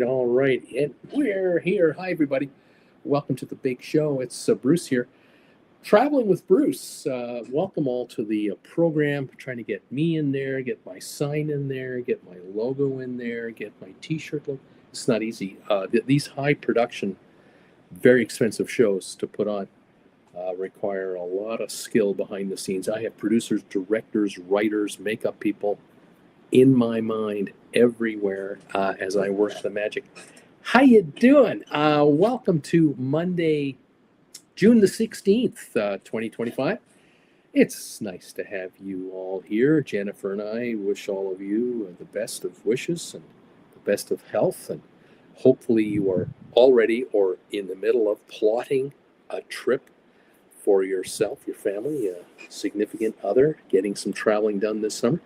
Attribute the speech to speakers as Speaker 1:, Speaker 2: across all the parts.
Speaker 1: right. And we're here. Hi, everybody. Welcome to the big show. It's Bruce here, traveling with Bruce. Welcome all to the program. Trying to get me in there, get my sign in there, get my logo in there, get my T-shirt logo. It's not easy. These high production, very expensive shows to put on require a lot of skill behind the scenes. I have producers, directors, writers, makeup people in my mind everywhere as I work the magic. How you doing? Welcome to Monday, June the 16th, 2025. It's nice to have you all here. Jennifer and I wish all of you the best of wishes and the best of health. And hopefully you are already or in the middle of plotting a trip for yourself, your family, a significant other, getting some traveling done this summer.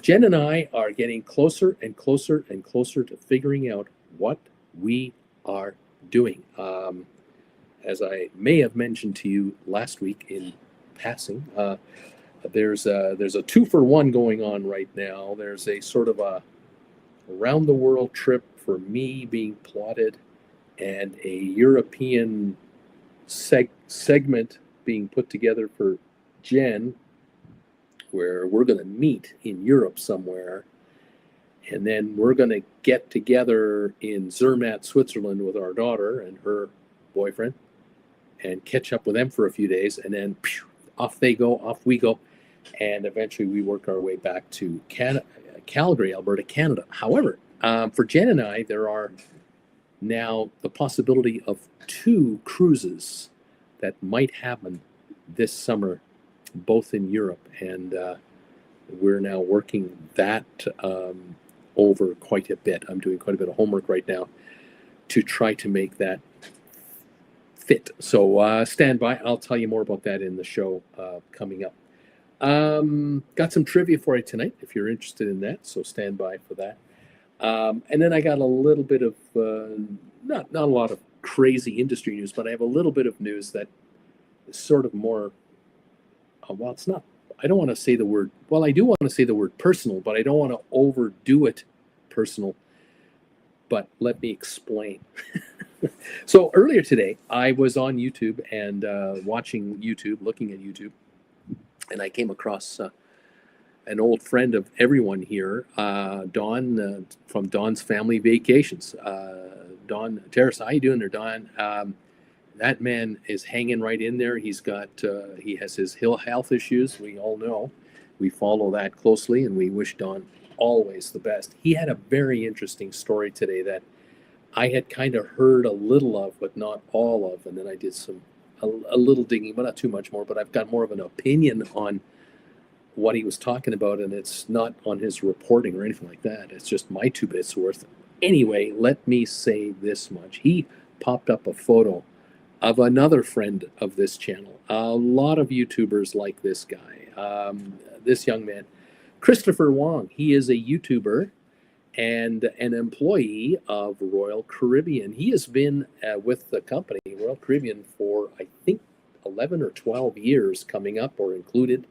Speaker 1: Jen and I are getting closer and closer and closer to figuring out what we are doing. As I may have mentioned to you last week in passing, there's a 2-for-1 going on right now. There's a sort of a around the world trip for me being plotted, and a European segment being put together for Jen, where we're going to meet in Europe somewhere, and then we're going to get together in Zermatt, Switzerland with our daughter and her boyfriend and catch up with them for a few days, and then off we go, and eventually we work our way back to Calgary, Alberta, Canada. However, for Jen and I, there are now the possibility of 2 cruises that might happen this summer, both in Europe, and we're now working that over quite a bit. I'm doing quite a bit of homework right now to try to make that fit. So stand by. I'll tell you more about that in the show coming up. Got some trivia for you tonight if you're interested in that, so stand by for that. And then I got a little bit of, not a lot of crazy industry news, but I have a little bit of news that is sort of more, well, it's not, I don't want to say the word, well, I do want to say the word personal, but I don't want to overdo it personal. But let me explain. So earlier today, I was on YouTube and watching YouTube, looking at YouTube, and I came across an old friend of everyone here, Don, from Don's Family Vacations. Don Terrace, how you doing there, Don? That man is hanging right in there. He has his health issues. We all know. We follow that closely, and we wish Don always the best. He had a very interesting story today that I had kind of heard a little of, but not all of. And then I did a little digging, but not too much more. But I've got more of an opinion on what he was talking about, and it's not on his reporting or anything like that. It's just my 2 bits worth. Anyway, let me say this much. He popped up a photo of another friend of this channel. A lot of YouTubers like this guy, this young man, Christopher Wong. He is a YouTuber and an employee of Royal Caribbean. He has been with the company, Royal Caribbean, for, I think, 11 or 12 years coming up or included.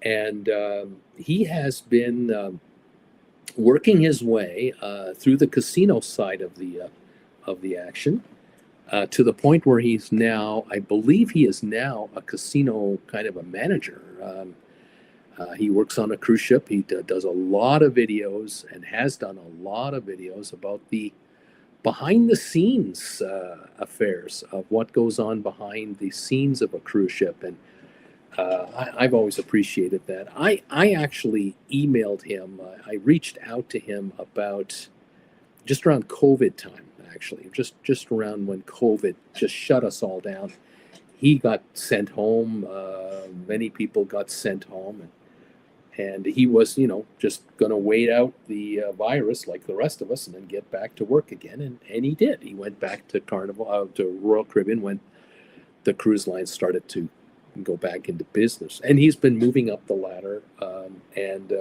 Speaker 1: And he has been working his way through the casino side of the action. To the point where he's now, I believe he is now a casino kind of a manager. He works on a cruise ship. He does a lot of videos and has done a lot of videos about the behind the scenes affairs of what goes on behind the scenes of a cruise ship. And I've always appreciated that. I actually emailed him. I reached out to him about just around COVID time. Actually, just around when COVID just shut us all down. He got sent home. Many people got sent home, and he was, just going to wait out the virus like the rest of us, and then get back to work again. And he did. He went back to to Royal Caribbean when the cruise lines started to go back into business. And he's been moving up the ladder and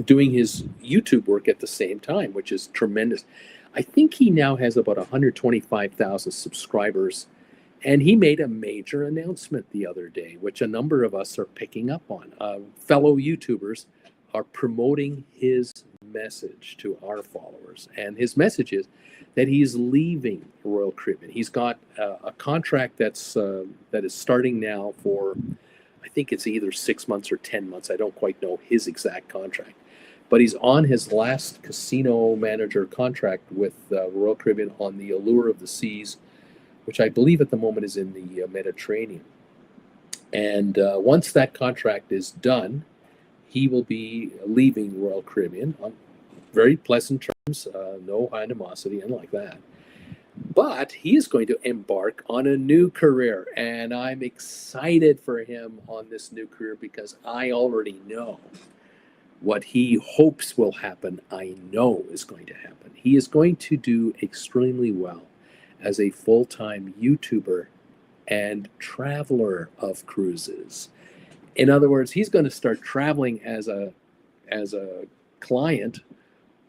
Speaker 1: doing his YouTube work at the same time, which is tremendous. I think he now has about 125,000 subscribers, and he made a major announcement the other day, which a number of us are picking up on. Fellow YouTubers are promoting his message to our followers. And his message is that he's leaving Royal Caribbean. He's got a contract that is starting now for, I think it's either 6 months or 10 months. I don't quite know his exact contract. But he's on his last casino manager contract with Royal Caribbean on the Allure of the Seas, which I believe at the moment is in the Mediterranean. And once that contract is done, he will be leaving Royal Caribbean on very pleasant terms, no animosity, and like that. But he is going to embark on a new career, and I'm excited for him on this new career because I already know what he hopes will happen. I know is going to happen. He is going to do extremely well as a full-time YouTuber and traveler of cruises. In other words, he's going to start traveling as a client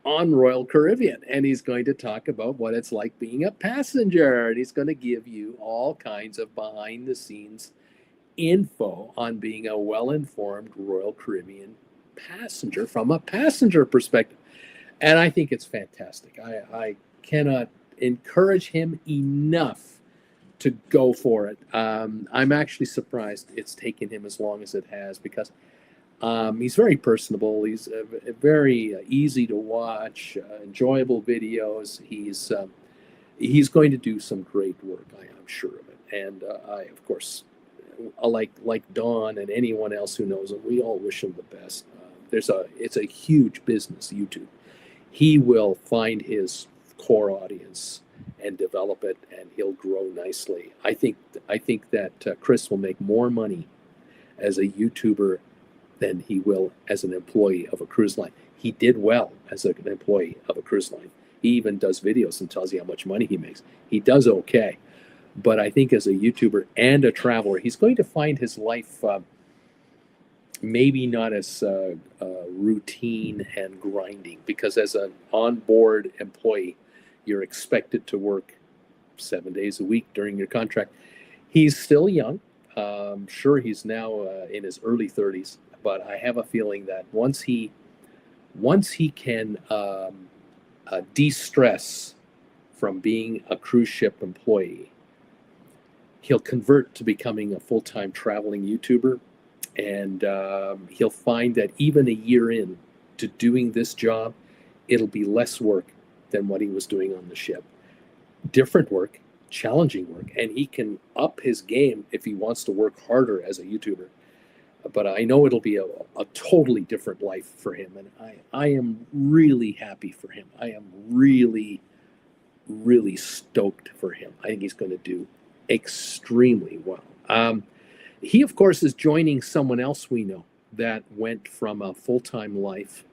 Speaker 1: on Royal Caribbean, and he's going to talk about what it's like being a passenger, and he's going to give you all kinds of behind the scenes info on being a well-informed Royal Caribbean passenger from a passenger perspective. And I think it's fantastic. I cannot encourage him enough to go for it. I'm actually surprised it's taken him as long as it has because he's very personable. He's very easy to watch, enjoyable videos. He's going to do some great work. I'm sure of it. And I, of course, like Don and anyone else who knows him, we all wish him the best. It's a huge business, YouTube. He will find his core audience and develop it, and he'll grow nicely. I think that Chris will make more money as a YouTuber than he will as an employee of a cruise line. He did well as an employee of a cruise line. He even does videos and tells you how much money he makes. He does okay. But I think as a YouTuber and a traveler, he's going to find his life maybe not as routine and grinding, because as an onboard employee, you're expected to work 7 days a week during your contract. He's still young. Sure, he's now in his early 30s, but I have a feeling that once he can de-stress from being a cruise ship employee, he'll convert to becoming a full-time traveling YouTuber, and he'll find that even a year in to doing this job, it'll be less work than what he was doing on the ship. Different work, challenging work, and he can up his game if he wants to work harder as a YouTuber. But I know it'll be a totally different life for him, and I am really happy for him. I am really, really stoked for him. I think he's going to do extremely well. He, of course, is joining someone else we know that went from a full-time life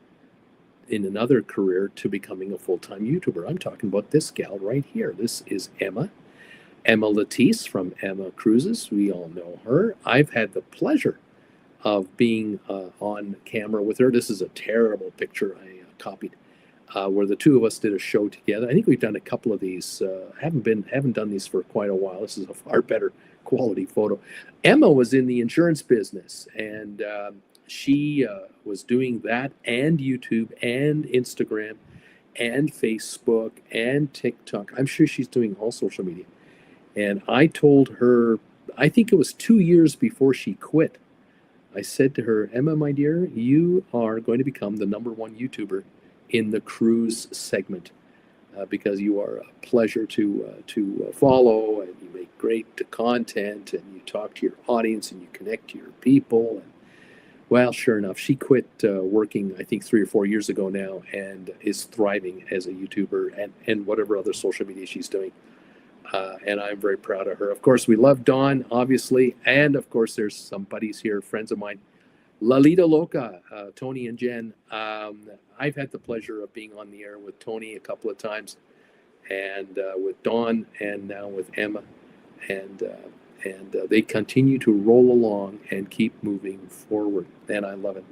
Speaker 1: in another career to becoming a full-time YouTuber. I'm talking about this gal right here. This is Emma Latisse from Emma Cruises. We all know her. I've had the pleasure of being on camera with her. This is a terrible picture I copied, where the two of us did a show together. I think we've done a couple of these. Haven't done these for quite a while. This is a far better quality photo. Emma was in the insurance business, and she was doing that and YouTube and Instagram and Facebook and TikTok. I'm sure she's doing all social media. And I told her, I think it was 2 years before she quit, I said to her, Emma, my dear, you are going to become the #1 YouTuber in the cruise segment because you are a pleasure to follow, and you make great content, and you talk to your audience, and you connect to your people. And, well, sure enough, she quit working, I think 3 or 4 years ago now, and is thriving as a YouTuber and whatever other social media she's doing. And I'm very proud of her. Of course, we love Dawn, obviously. And, of course, there's some buddies here, friends of mine. Lalita Loca, Tony and Jen. I've had the pleasure of being on the air with Tony a couple of times, and with Dawn, and now with Emma. And they continue to roll along and keep moving forward. And I love it.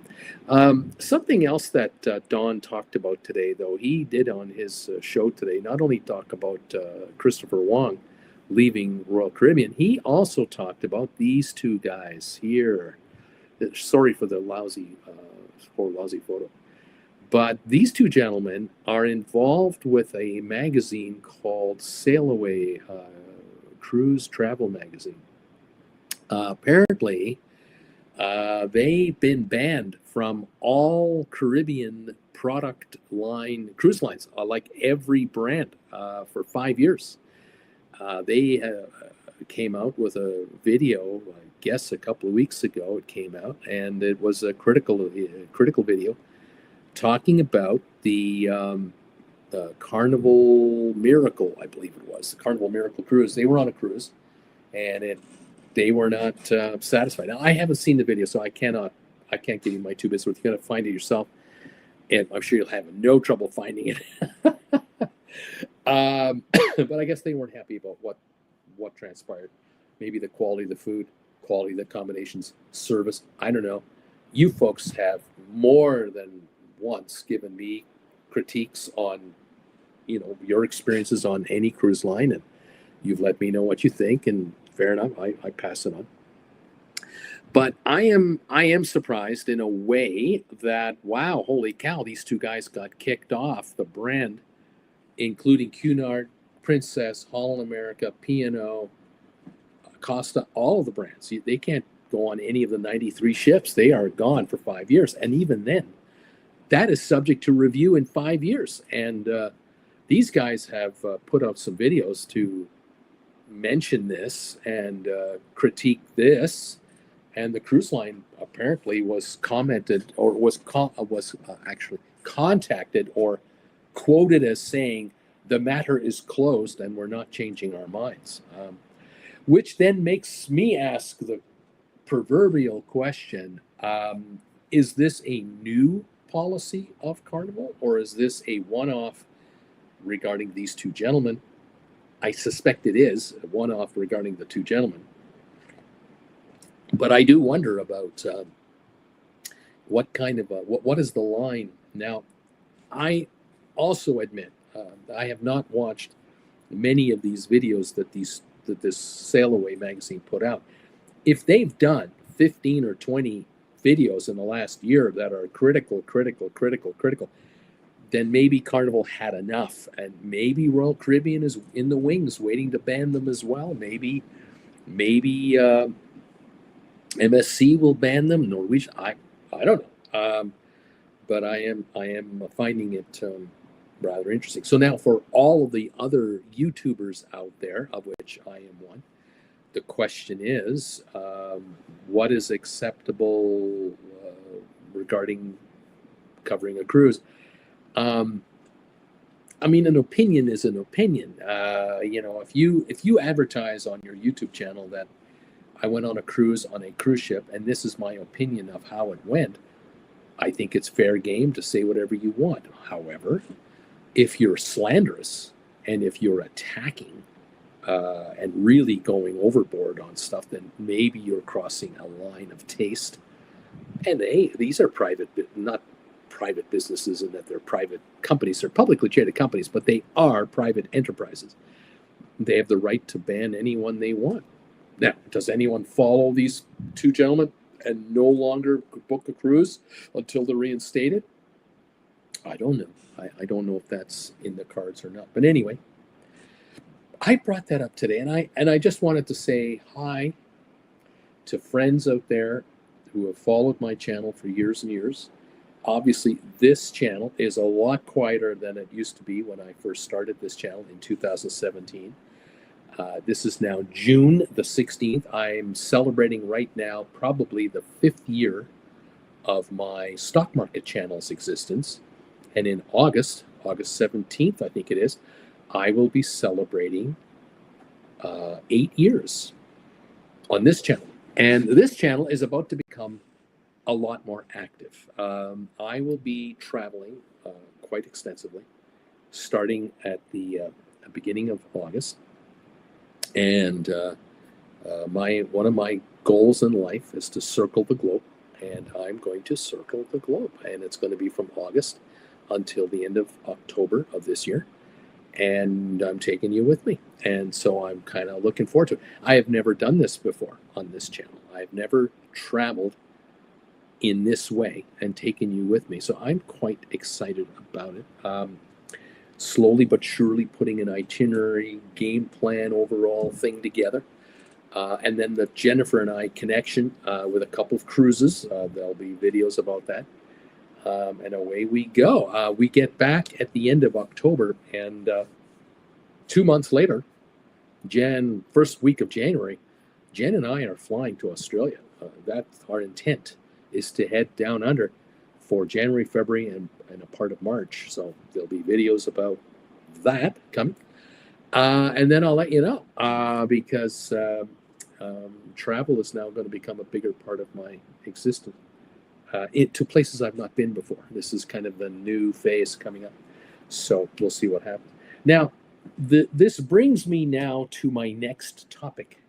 Speaker 1: Something else that Don talked about today, though, he did on his show today, not only talk about Christopher Wong leaving Royal Caribbean, he also talked about these two guys here. Sorry for the lousy photo. But these two gentlemen are involved with a magazine called Sail Away, cruise travel magazine. Apparently, they've been banned from all Caribbean product line cruise lines, like every brand, for 5 years. They came out with a video, I guess a couple of weeks ago. It came out, and it was a critical video talking about the Carnival Miracle, I believe it was the Carnival Miracle cruise. They were on a cruise, and they were not satisfied. Now, I haven't seen the video, so I can't give you my two bits worth. You got to find it yourself, and I'm sure you'll have no trouble finding it. But I guess they weren't happy about what transpired. Maybe the quality of the food, quality of the accommodations, service. I don't know. You folks have more than once given me critiques on, your experiences on any cruise line, and you've let me know what you think, and fair enough, I pass it on. But I am surprised in a way that, wow, holy cow, these two guys got kicked off the brand, including Cunard, Princess, Holland America, P&O, Costa, all of the brands. They can't go on any of the 93 ships. They are gone for 5 years. And even then, that is subject to review in 5 years. And these guys have put out some videos to mention this and critique this. And the cruise line apparently was commented, or was actually contacted or quoted as saying, the matter is closed and we're not changing our minds. Which then makes me ask the proverbial question, is this a new policy of Carnival, or is this a one-off regarding these two gentlemen? I suspect it is a one-off regarding the two gentlemen. But I do wonder about what kind of what is the line now. I also admit I have not watched many of these videos that this Sail Away magazine put out. If they've done 15 or 20 videos in the last year that are critical, then maybe Carnival had enough, and maybe Royal Caribbean is in the wings waiting to ban them as well. Maybe MSC will ban them. Norwegian, I don't know. But I am finding it rather interesting. So now, for all of the other YouTubers out there, of which I am one, the question is, what is acceptable regarding covering a cruise? I mean, an opinion is an opinion. If you advertise on your YouTube channel that I went on a cruise on a cruise ship, and this is my opinion of how it went, I think it's fair game to say whatever you want. However, if you're slanderous and if you're attacking and really going overboard on stuff, then maybe you're crossing a line of taste. And these are not private businesses in that they're private companies. They're publicly traded companies, but they are private enterprises. They have the right to ban anyone they want. Now, does anyone follow these two gentlemen and no longer book a cruise until they're reinstated? I don't know. I don't know if that's in the cards or not. But anyway, I brought that up today, and I just wanted to say hi to friends out there who have followed my channel for years and years. Obviously, this channel is a lot quieter than it used to be when I first started this channel in 2017. This is now June the 16th. I'm celebrating right now probably the 5th year of my stock market channel's existence. And in August 17th, I think it is, I will be celebrating 8 years on this channel. And this channel is about to become a lot more active. I will be traveling quite extensively, starting at the beginning of August. And one of my goals in life is to circle the globe, and I'm going to circle the globe, and it's going to be from August until the end of October of this year, and I'm taking you with me, and so I'm kind of looking forward to it. I have never done this before on this channel. I've never traveled in this way and taking you with me. So I'm quite excited about it. Slowly but surely putting an itinerary, game plan, overall thing together. And then the Jennifer and I connection with a couple of cruises. There'll be videos about that. And away we go. We get back at the end of October, and 2 months later, first week of January, Jen and I are flying to Australia. That's our intent, is to head down under for January, February, and a part of March. So there'll be videos about that coming. And then I'll let you know because travel is now going to become a bigger part of my existence. To places I've not been before. This is kind of the new phase coming up. So we'll see what happens. Now, this brings me now to my next topic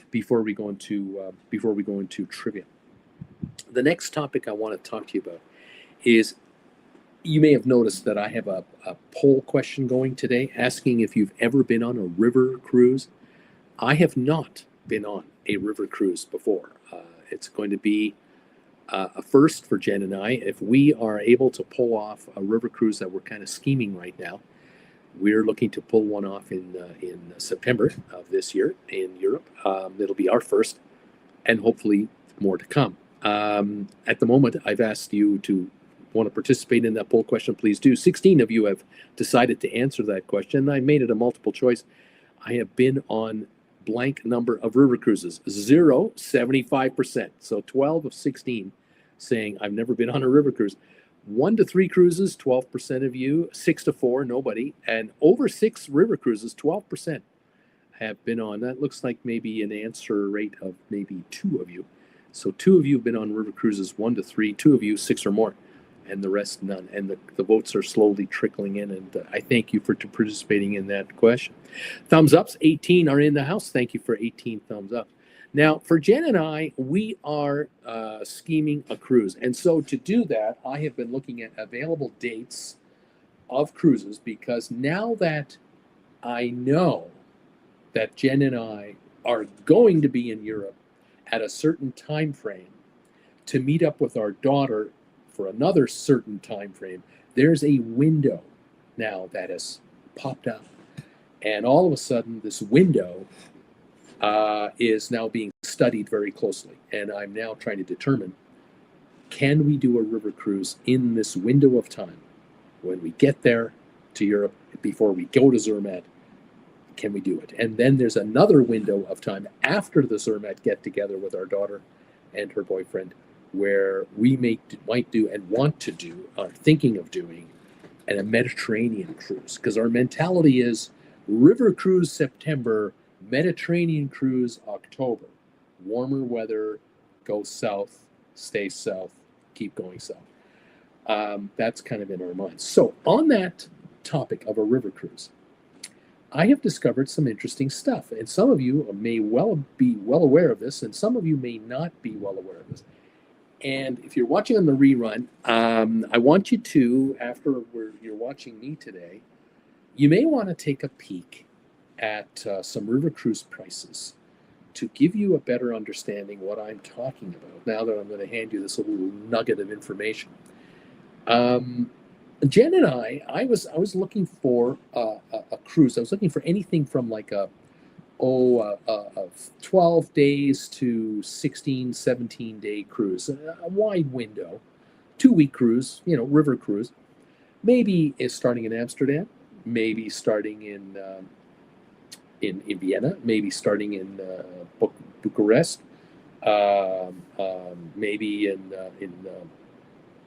Speaker 1: before we go into trivia. The next topic I want to talk to you about is, you may have noticed that I have a poll question going today asking if you've ever been on a river cruise. I have not been on a river cruise before. It's going to be a first for Jen and I. If we are able to pull off a river cruise that we're kind of scheming right now, we're looking to pull one off in September of this year in Europe. It'll be our first, and hopefully more to come. At the moment, I've asked you to want to participate in that poll question. Please do. 16 of you have decided to answer that question. I made it a multiple choice. I have been on blank number of river cruises. 0, 75%. So 12 of 16 saying I've never been on a river cruise. 1 to 3 cruises, 12% of you. 6 to 4, nobody. And over 6 river cruises, 12% have been on. That looks like maybe an answer rate of maybe 2 of you. So 2 of you have been on river cruises, 1 to 3, 2 of you, 6 or more, and the rest none. And the votes are slowly trickling in, and I thank you for participating in that question. Thumbs ups, 18 are in the house. Thank you for 18 thumbs up. Now, for Jen and I, we are scheming a cruise. And so to do that, I have been looking at available dates of cruises, because now that I know that Jen and I are going to be in Europe at a certain time frame to meet up with our daughter for another certain time frame, there's a window now that has popped up. And all of a sudden, this window is now being studied very closely. And I'm now trying to determine, can we do a river cruise in this window of time when we get there to Europe, before we go to Zermatt? Can we do it? And then there's another window of time after the Zermatt get together with our daughter and her boyfriend, where we might do and want to do, are thinking of doing, a Mediterranean cruise. Because our mentality is river cruise September, Mediterranean cruise October. Warmer weather, go south, stay south, keep going south. That's kind of in our minds. So on that topic of a river cruise, I have discovered some interesting stuff. And some of you may be well aware of this, and some of you may not be well aware of this. And if you're watching on the rerun, I want you to, after you're watching me today, you may want to take a peek at some river cruise prices to give you a better understanding what I'm talking about, now that I'm going to hand you this little nugget of information. Jen and I was looking for a cruise. I was looking for anything from like a 12 days to 16, 17-day cruise, a wide window, 2-week cruise, river cruise. Maybe is starting in Amsterdam, maybe starting in Vienna, maybe starting in Bucharest, maybe in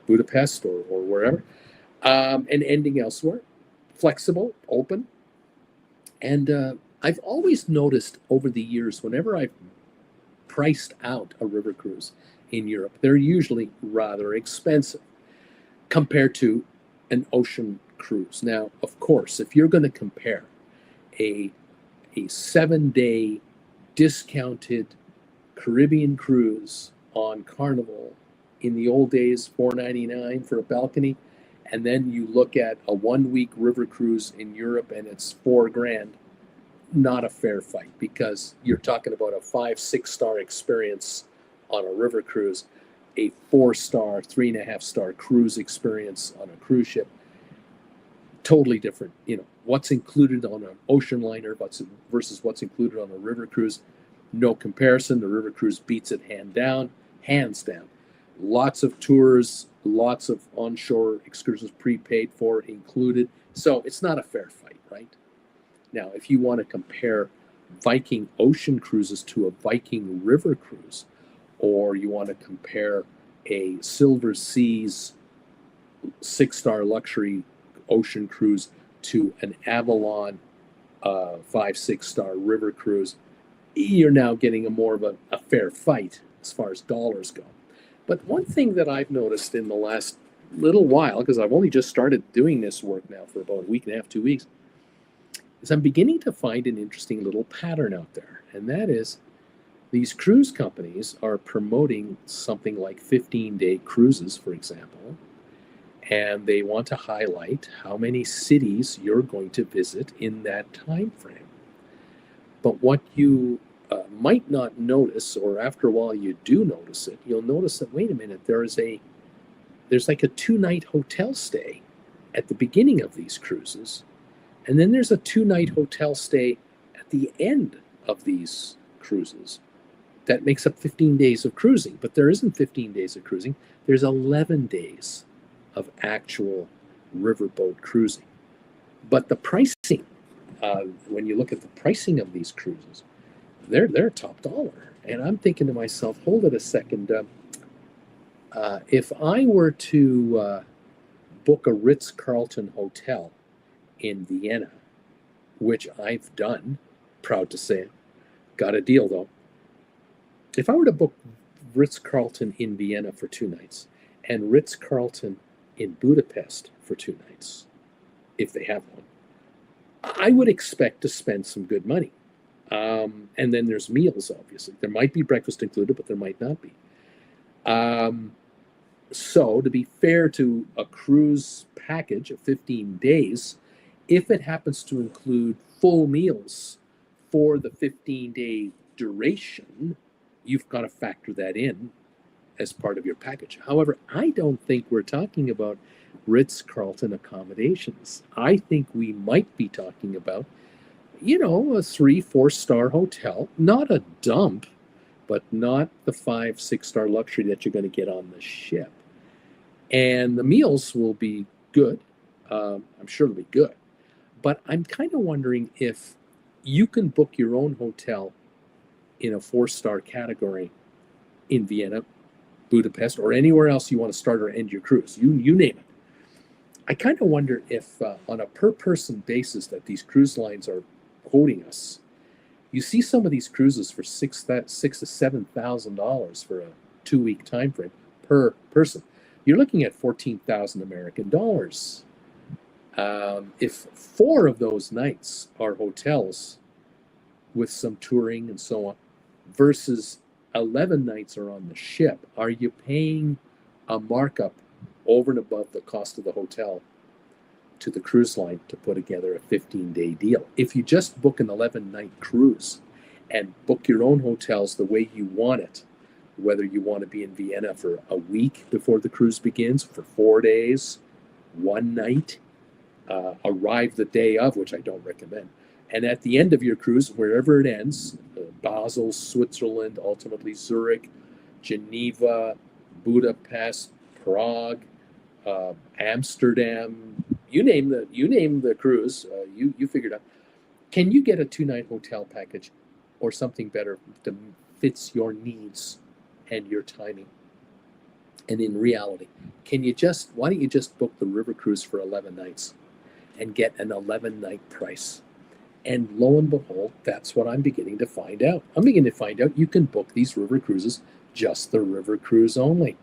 Speaker 1: Budapest or wherever, and ending elsewhere. Flexible, open. And I've always noticed over the years, whenever I've priced out a river cruise in Europe, they're usually rather expensive compared to an ocean cruise. Now, of course, if you're going to compare a 7-day discounted Caribbean cruise on Carnival in the old days, $4.99 for a balcony, and then you look at a 1-week river cruise in Europe and it's $4,000, not a fair fight, because you're talking about a 5-6 star experience on a river cruise. a 4-star, 3.5-star cruise experience on a cruise ship. Totally different. What's included on an ocean liner versus what's included on a river cruise. No comparison. The river cruise beats it hands down. Lots of tours, lots of onshore excursions prepaid for, included. So it's not a fair fight, right? Now, if you want to compare Viking ocean cruises to a Viking river cruise, or you want to compare a Silver Seas 6-star luxury ocean cruise to an Avalon 5-6-star river cruise, you're now getting more of a fair fight as far as dollars go. But one thing that I've noticed in the last little while, because I've only just started doing this work now for about a week and a half, 2 weeks, is I'm beginning to find an interesting little pattern out there. And that is these cruise companies are promoting something like 15-day cruises, for example, and they want to highlight how many cities you're going to visit in that time frame. But what you might not notice, or after a while you do notice it, you'll notice that, wait a minute, there's like a 2-night hotel stay at the beginning of these cruises, and then there's a 2-night hotel stay at the end of these cruises. That makes up 15 days of cruising, but there isn't 15 days of cruising. There's 11 days of actual riverboat cruising. But the pricing, when you look at the pricing of these cruises, they're top dollar. And I'm thinking to myself, hold it a second. If I were to book a Ritz-Carlton hotel in Vienna, which I've done, proud to say it, got a deal though. If I were to book Ritz-Carlton in Vienna for 2 nights and Ritz-Carlton in Budapest for 2 nights, if they have one, I would expect to spend some good money. And then there's meals, obviously. There might be breakfast included, but there might not be. So to be fair to a cruise package of 15 days, if it happens to include full meals for the 15-day duration, you've got to factor that in as part of your package. However, I don't think we're talking about Ritz-Carlton accommodations. I think we might be talking about, a 3-4-star hotel, not a dump, but not the 5-6-star luxury that you're going to get on the ship. And the meals will be good. I'm sure they'll be good. But I'm kind of wondering if you can book your own hotel in a 4-star category in Vienna, Budapest, or anywhere else you want to start or end your cruise. You name it. I kind of wonder if on a per-person basis that these cruise lines are quoting us, you see some of these cruises for $6,000 to $7,000 for a 2-week time frame per person. You're looking at 14,000 American dollars. If 4 of those nights are hotels with some touring and so on, versus 11 nights are on the ship, are you paying a markup over and above the cost of the hotel to the cruise line to put together a 15-day deal? If you just book an 11-night cruise and book your own hotels the way you want it, whether you want to be in Vienna for a week before the cruise begins, for 4 days, 1 night, arrive the day of, which I don't recommend, and at the end of your cruise, wherever it ends, Basel, Switzerland, ultimately Zurich, Geneva, Budapest, Prague, Amsterdam, you name the cruise, you figured out. Can you get a 2-night hotel package or something better that fits your needs and your timing? And in reality, why don't you just book the river cruise for 11 nights and get an 11-night price? And lo and behold, that's what I'm beginning to find out. I'm beginning to find out you can book these river cruises, just the river cruise only.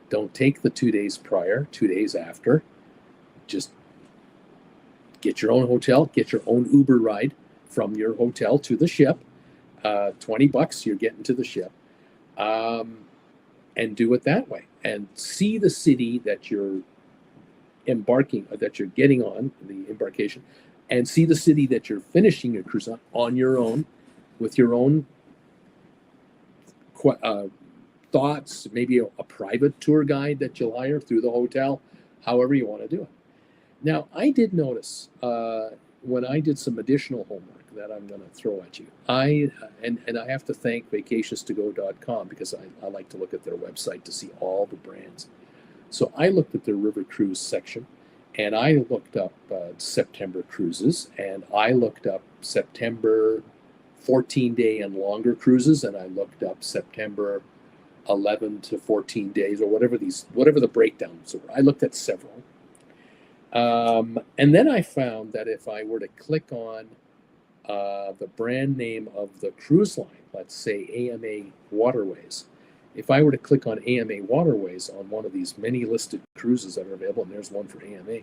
Speaker 1: Don't take the 2 days prior, 2 days after. Just get your own hotel, get your own Uber ride from your hotel to the ship. $20, you're getting to the ship. And do it that way. And see the city that you're getting on, the embarkation, and see the city that you're finishing your cruise on your own, with your own thoughts, maybe a private tour guide that you'll hire through the hotel, however you want to do it. Now, I did notice when I did some additional homework that I'm going to throw at you. And I have to thank vacationstogo.com because I like to look at their website to see all the brands. So I looked at their river cruise section, and I looked up September cruises, and I looked up September 14-day and longer cruises, and I looked up September 11 to 14 days or whatever the breakdowns were. I looked at several. And then I found that if I were to click on the brand name of the cruise line, let's say AMA Waterways, if I were to click on AMA Waterways on one of these many listed cruises that are available, and there's one for AMA,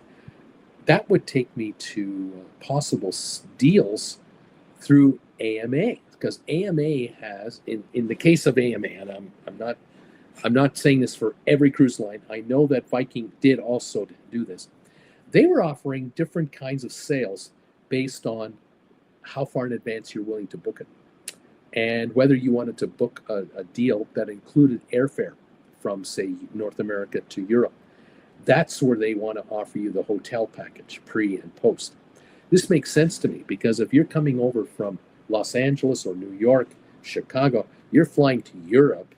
Speaker 1: that would take me to possible deals through AMA, because AMA has, in the case of AMA, and I'm not saying this for every cruise line. I know that Viking did also do this. They were offering different kinds of sales based on how far in advance you're willing to book it, and whether you wanted to book a deal that included airfare from, say, North America to Europe. That's where they want to offer you the hotel package, pre and post. This makes sense to me because if you're coming over from Los Angeles or New York, Chicago, you're flying to Europe,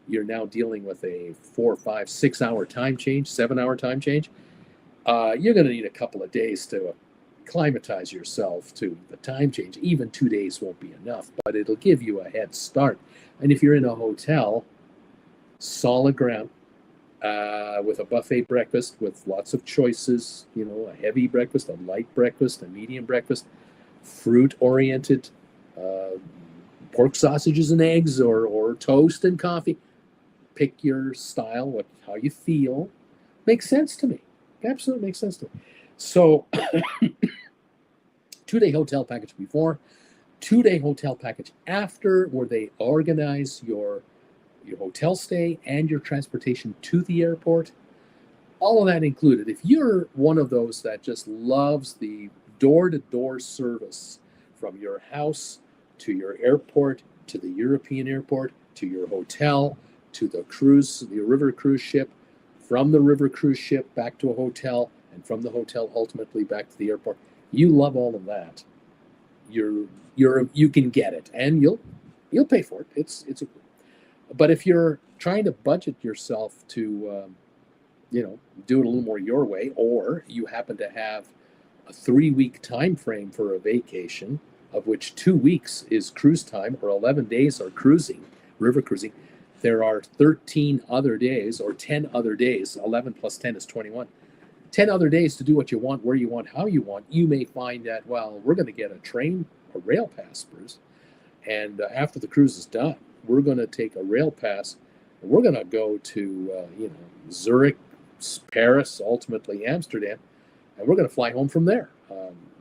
Speaker 1: you're now dealing with a 4, 5, 6 hour time change, 7-hour time change. You're going to need a couple of days to acclimatize yourself to the time change. Even 2 days won't be enough, but it'll give you a head start. And if you're in a hotel, solid ground, with a buffet breakfast with lots of choices, a heavy breakfast, a light breakfast, a medium breakfast, fruit-oriented, pork sausages and eggs, or toast and coffee. Pick your style, how you feel. Makes sense to me. Absolutely makes sense to me. So 2-day hotel package before, 2-day hotel package after, where they organize your hotel stay and your transportation to the airport. All of that included. If you're one of those that just loves the door-to-door service from your house to your airport, to the European airport, to your hotel, to the river cruise ship, from the river cruise ship back to a hotel, and from the hotel ultimately back to the airport, you love all of that. You can get it, and you'll pay for it. But if you're trying to budget yourself to, do it a little more your way, or you happen to have a 3-week time frame for a vacation, of which 2 weeks is cruise time, or 11 days are cruising, river cruising, there are 13 other days, or 10 other days. 11 plus 10 is 21. 10 other days to do what you want, where you want, how you want. You may find that, well, we're going to get a rail pass, Bruce, and after the cruise is done, we're going to take a rail pass, and we're going to go to, Zurich, Paris, ultimately Amsterdam, and we're going to fly home from there.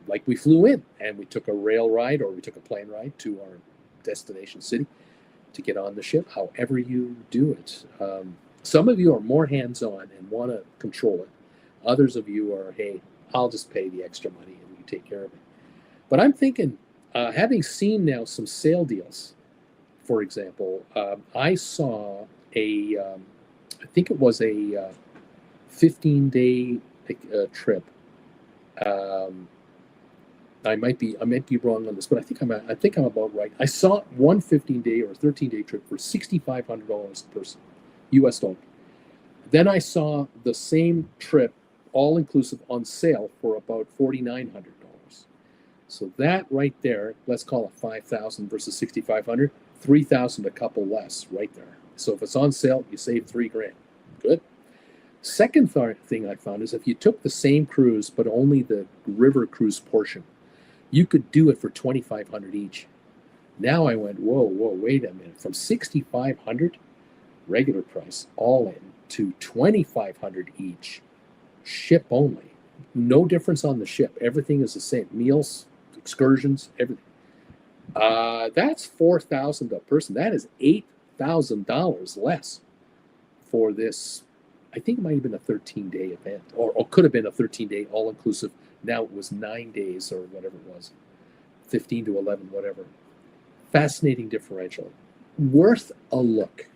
Speaker 1: Like we flew in, and we took a rail ride, or we took a plane ride to our destination city to get on the ship, however you do it. Some of you are more hands-on and want to control it. Others of you are, hey, I'll just pay the extra money and you take care of it. But I'm thinking, having seen now some sale deals, for example, I saw I think it was a 15-day trip. I might be wrong on this, but I think I'm about right. I saw one 15-day or 13-day trip for $6,500 a person, US dollar. Then I saw the same trip, all inclusive, on sale for about $4,900. So that right there, let's call it $5,000 versus $6,500, $3,000, a couple less right there. So if it's on sale, you save $3,000. Good. Second thing I found is if you took the same cruise but only the river cruise portion, you could do it for $2,500 each. Now I went, whoa, wait a minute. From $6,500 regular price all in to $2,500 each, ship only. No difference on the ship. Everything is the same. Meals, excursions, everything. That's $4,000 a person. That is $8,000 less for this. I think it might have been a 13-day event, or could have been a 13-day all-inclusive. Now it was 9 days or whatever it was, 15 to 11, whatever. Fascinating differential. Worth a look.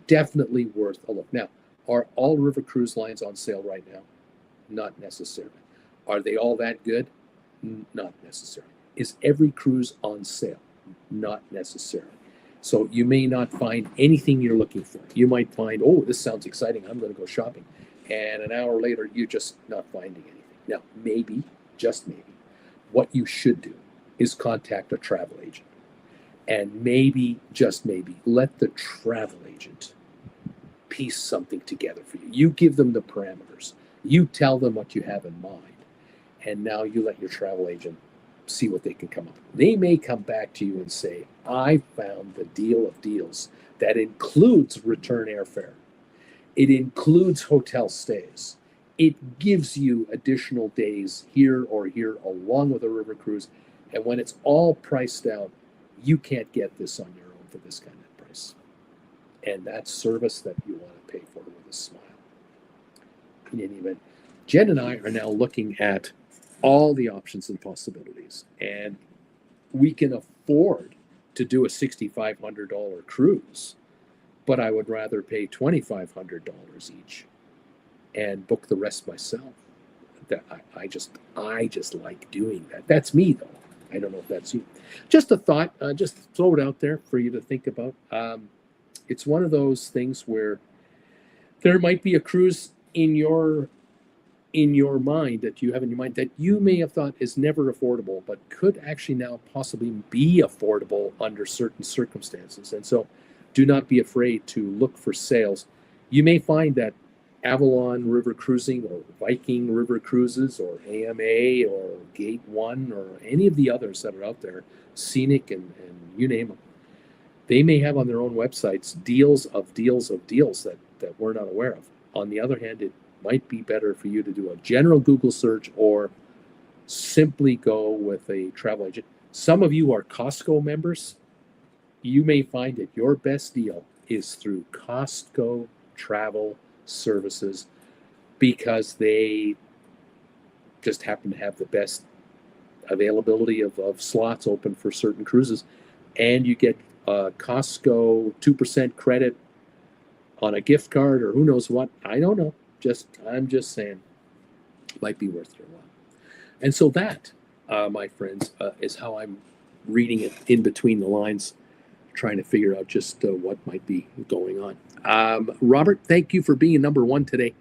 Speaker 1: definitely worth a look. Now, are all river cruise lines on sale right now? Not necessarily. Are they all that good? Not necessarily. Is every cruise on sale? Not necessarily. So you may not find anything you're looking for. You might find, oh, this sounds exciting, I'm going to go shopping. And an hour later, you're just not finding anything. Now, maybe, just maybe, what you should do is contact a travel agent. And maybe, just maybe, let the travel agent piece something together for you. You give them the parameters. You tell them what you have in mind. And now you let your travel agent see what they can come up with. They may come back to you and say, I found the deal of deals that includes return airfare. It includes hotel stays. It gives you additional days here or here along with a river cruise. And when it's all priced out, you can't get this on your own for this kind of price. And that's service that you want to pay for with a smile. In any event, Jen and I are now looking at all the options and possibilities. And we can afford to do a $6,500 cruise, but I would rather pay $2,500 each and book the rest myself. That I just like doing that. That's me, though. I don't know if that's you. Just a thought, just throw it out there for you to think about. It's one of those things where there might be a cruise in your mind that you have in your mind that you may have thought is never affordable, but could actually now possibly be affordable under certain circumstances. And so do not be afraid to look for sales. You may find that Avalon River Cruising or Viking River Cruises or AMA or Gate One or any of the others that are out there, Scenic and you name them, they may have on their own websites deals of deals that we're not aware of. On the other hand, it might be better for you to do a general Google search or simply go with a travel agent. Some of you are Costco members. You may find that your best deal is through Costco Travel Services because they just happen to have the best availability of slots open for certain cruises. And you get Costco 2% credit on a gift card or who knows what. I don't know. I'm just saying, might be worth your while. And so that, my friends, is how I'm reading it in between the lines, trying to figure out just what might be going on. Robert, thank you for being number one today.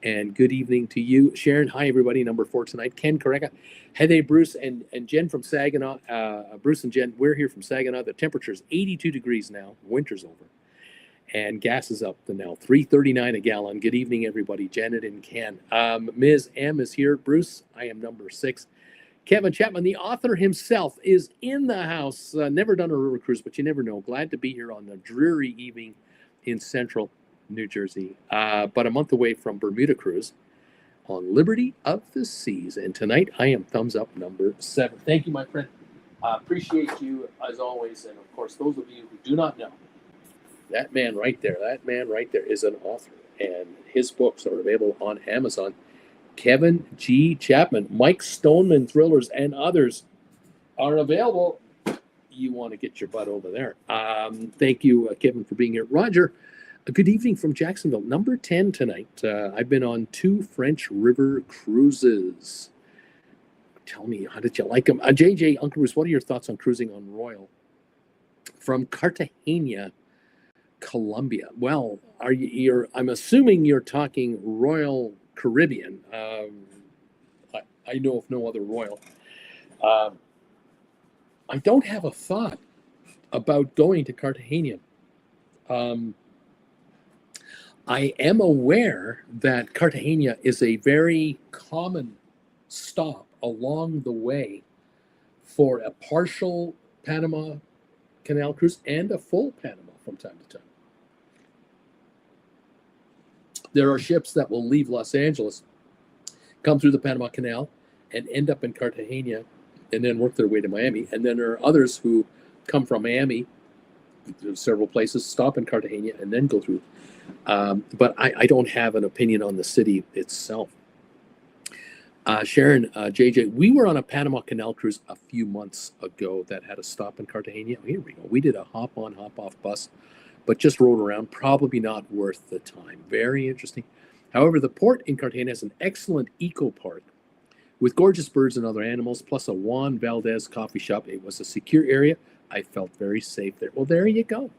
Speaker 1: And good evening to you. Sharon, hi, everybody. Number 4 tonight. Ken Correga. Hey, Bruce and Jen from Saginaw. Bruce and Jen, we're here from Saginaw. The temperature is 82 degrees now. Winter's over. And gas is up to now $3.39 a gallon. Good evening, everybody. Janet and Ken. Ms. M is here. Bruce, I am number 6. Kevin Chapman, the author himself, is in the house. Never done a river cruise, but you never know. Glad to be here on the dreary evening in central New Jersey. But a month away from Bermuda cruise on Liberty of the Seas. And tonight I am thumbs up number 7. Thank you, my friend. Appreciate you as always. And of course, those of you who do not know, that man right there is an author, and his books are available on Amazon. Kevin G. Chapman, Mike Stoneman Thrillers, and others are available. You want to get your butt over there. Thank you, Kevin, for being here. Roger, a good evening from Jacksonville. Number 10 tonight. I've been on 2 French river cruises. Tell me, how did you like them? JJ, Uncle Bruce, what are your thoughts on cruising on Royal? From Cartagena, Colombia. Well, I'm assuming you're talking Royal Caribbean. I know of no other Royal. I don't have a thought about going to Cartagena. I am aware that Cartagena is a very common stop along the way for a partial Panama Canal cruise and a full Panama from time to time. There are ships that will leave Los Angeles, come through the Panama Canal, and end up in Cartagena, and then work their way to Miami. And then there are others who come from Miami, several places, stop in Cartagena, and then go through. But I don't have an opinion on the city itself. Sharon, JJ, we were on a Panama Canal cruise a few months ago that had a stop in Cartagena. Here we go. We did a hop-on, hop-off bus but just rode around. Probably not worth the time. Very interesting. However, the port in Cartagena has an excellent eco park with gorgeous birds and other animals, plus a Juan Valdez coffee shop. It was a secure area. I felt very safe there. Well, there you go.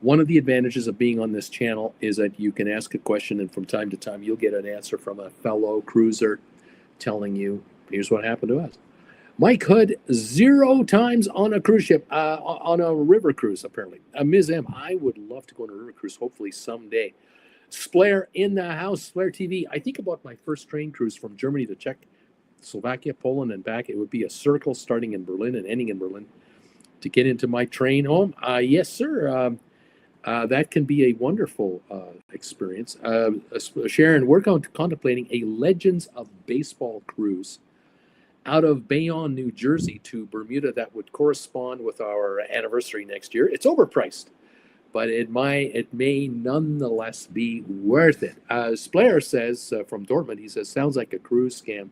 Speaker 1: One of the advantages of being on this channel is that you can ask a question, and from time to time, you'll get an answer from a fellow cruiser telling you, here's what happened to us. Mike Hood, 0 times on a cruise ship, on a river cruise, apparently. Ms. M, I would love to go on a river cruise, hopefully someday. Splair in the house, Splair TV. I think about my first train cruise from Germany to Czechoslovakia, Poland, and back. It would be a circle starting in Berlin and ending in Berlin to get into my train home. Yes, sir. That can be a wonderful experience. Sharon, we're contemplating a Legends of Baseball cruise out of Bayonne, New Jersey to Bermuda that would correspond with our anniversary next year. It's overpriced, but it may nonetheless be worth it. Splair says from Dortmund, he says, sounds like a cruise scam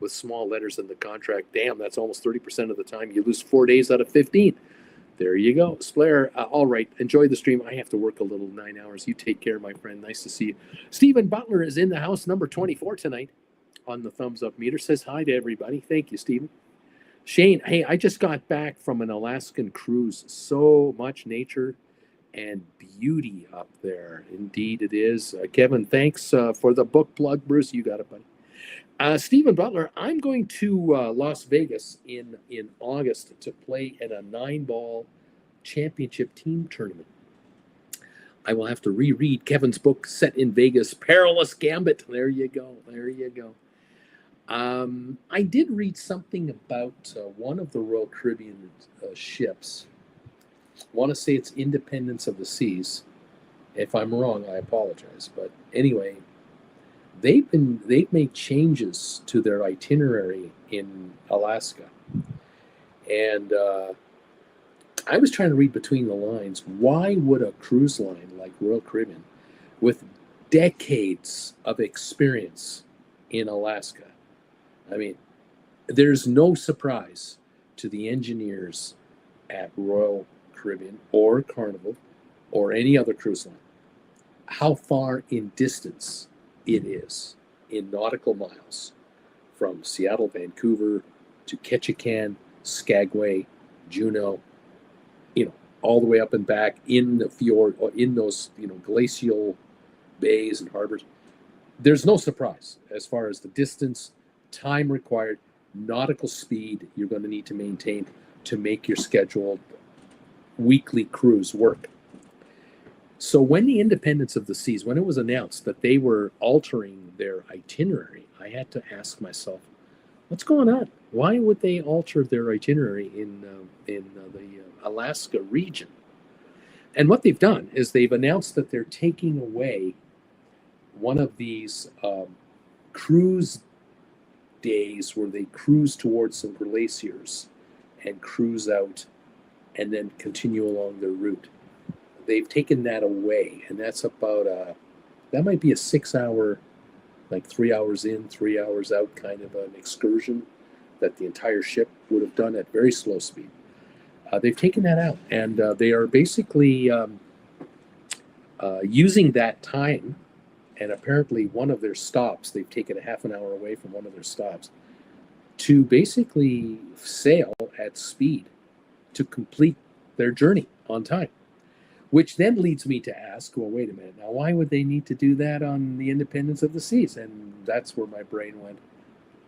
Speaker 1: with small letters in the contract. Damn, that's almost 30% of the time. You lose 4 days out of 15. There you go. Splair, all right. Enjoy the stream. I have to work a little, 9 hours. You take care, my friend. Nice to see you. Stephen Butler is in the house, number 24 tonight on the thumbs up meter. Says hi to everybody. Thank you, Stephen. Shane, hey, I just got back from an Alaskan cruise. So much nature and beauty up there. Indeed it is. Kevin, thanks for the book plug. Bruce, you got it, buddy. Stephen Butler, I'm going to Las Vegas in August to play in a 9-ball championship team tournament. I will have to reread Kevin's book, Set in Vegas, Perilous Gambit. There you go. There you go. I did read something about one of the Royal Caribbean ships. I want to say it's Independence of the Seas. If I'm wrong, I apologize. But anyway, they've made changes to their itinerary in Alaska. And I was trying to read between the lines. Why would a cruise line like Royal Caribbean, with decades of experience in Alaska, I mean, there's no surprise to the engineers at Royal Caribbean or Carnival or any other cruise line how far in distance it is in nautical miles from Seattle, Vancouver to Ketchikan, Skagway, Juneau, all the way up and back in the fjord or in those, glacial bays and harbors. There's no surprise as far as the distance, time required, nautical speed you're going to need to maintain to make your scheduled weekly cruise work. So when the Independence of the Seas, when it was announced that they were altering their itinerary, I had to ask myself, what's going on? Why would they alter their itinerary in the Alaska region? And what they've done is they've announced that they're taking away one of these cruise days where they cruise towards some glaciers and cruise out and then continue along their route. They've taken that away, and that's about that might be a 6-hour, like 3 hours in, 3 hours out kind of an excursion that the entire ship would have done at very slow speed. They've taken that out, and they are basically using that time. And apparently one of their stops, they've taken a half an hour away from one of their stops to basically sail at speed to complete their journey on time. Which then leads me to ask, well, wait a minute. Now, why would they need to do that on the Independence of the Seas? And that's where my brain went.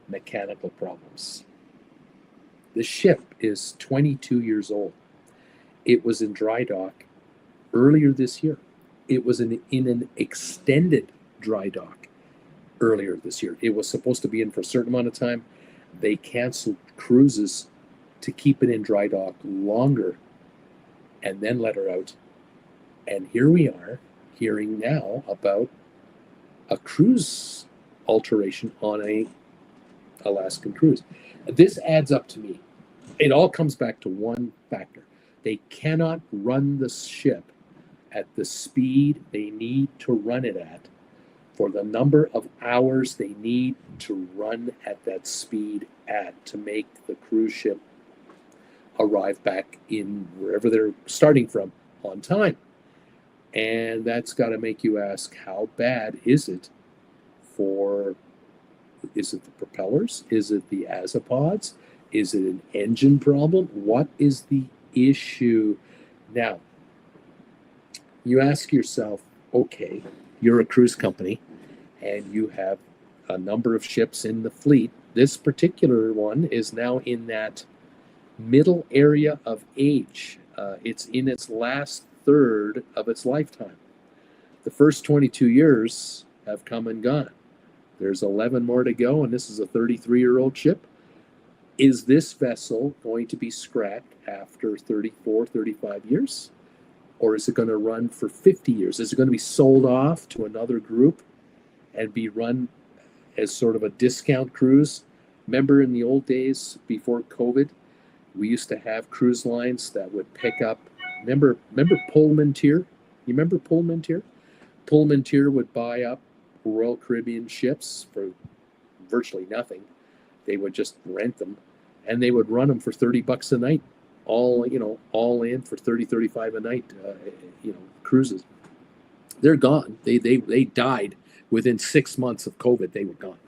Speaker 1: Mechanical problems. The ship is 22 years old. It was in dry dock earlier this year. It was in an extended dry dock earlier this year. It was supposed to be in for a certain amount of time. They canceled cruises to keep it in dry dock longer and then let her out. And here we are hearing now about a cruise alteration on a Alaskan cruise. This adds up to me. It all comes back to one factor. They cannot run the ship at the speed they need to run it at for the number of hours they need to run at that speed at to make the cruise ship arrive back in wherever they're starting from on time. And that's got to make you ask, how bad is it for, is it the propellers? Is it the azipods? Is it an engine problem? What is the issue? Now, you ask yourself, okay, you're a cruise company and you have a number of ships in the fleet. This particular one is now in that middle area of age. It's in its last third of its lifetime. The first 22 years have come and gone. There's 11 more to go, and this is a 33-year-old ship. Is this vessel going to be scrapped after 34, 35 years? Or is it going to run for 50 years? Is it going to be sold off to another group and be run as sort of a discount cruise? Remember in the old days before COVID, we used to have cruise lines that would pick up. Remember Pullmantier? You remember Pullmantier? Pullmantier would buy up Royal Caribbean ships for virtually nothing. They would just rent them, and they would run them for $30 a night, all in for 30, 35 a night. Cruises. They're gone. They died within 6 months of COVID. They were gone.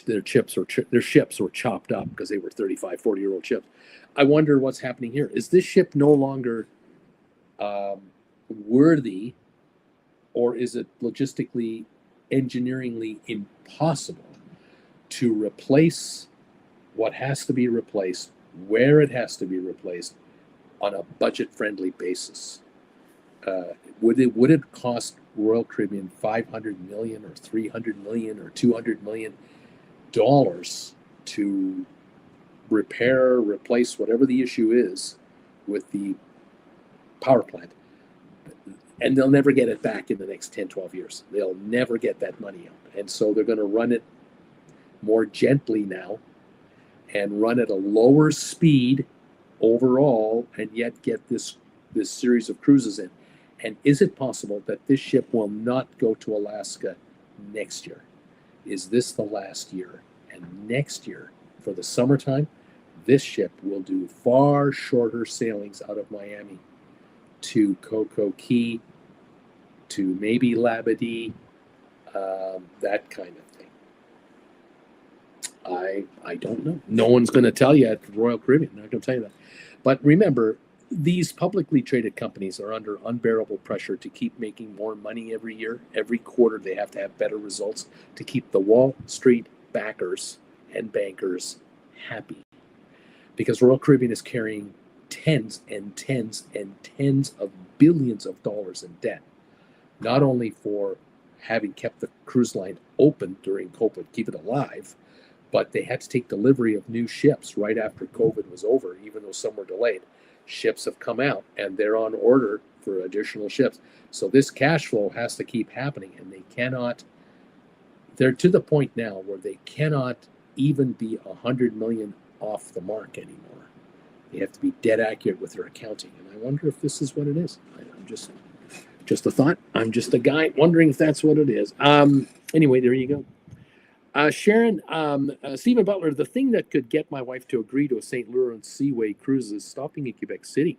Speaker 1: Their ships were chopped up because they were 35, 40-year-old ships. I wonder what's happening here. Is this ship no longer worthy, or is it logistically, engineeringly impossible to replace what has to be replaced, where it has to be replaced, on a budget-friendly basis? Would it cost Royal Caribbean $500 million or $300 million or $200 million to repair, replace whatever the issue is with the power plant? And they'll never get it back in the next 10, 12 years. They'll never get that money out. And so they're going to run it more gently now and run at a lower speed overall, and yet get this series of cruises in. And is it possible that this ship will not go to Alaska next year? Is this the last year? And next year, for the summertime, this ship will do far shorter sailings out of Miami to Coco Key, to maybe Labadee, that kind of thing. I don't know. No one's going to tell you at Royal Caribbean. They're not going to tell you that. But remember, these publicly traded companies are under unbearable pressure to keep making more money every year. Every quarter, they have to have better results to keep the Wall Street backers and bankers happy. Because Royal Caribbean is carrying tens and tens and tens of billions of dollars in debt, not only for having kept the cruise line open during COVID, keep it alive, but they had to take delivery of new ships right after COVID was over, even though some were delayed. Ships have come out and they're on order for additional ships. So this cash flow has to keep happening, and they're to the point now where they cannot even be 100 million off the mark anymore. They have to be dead accurate with their accounting. And I wonder if this is what it is. I'm just a thought. I'm just a guy wondering if that's what it is. Anyway, there you go. Sharon, Stephen Butler, the thing that could get my wife to agree to a St. Laurent Seaway cruise is stopping in Quebec City.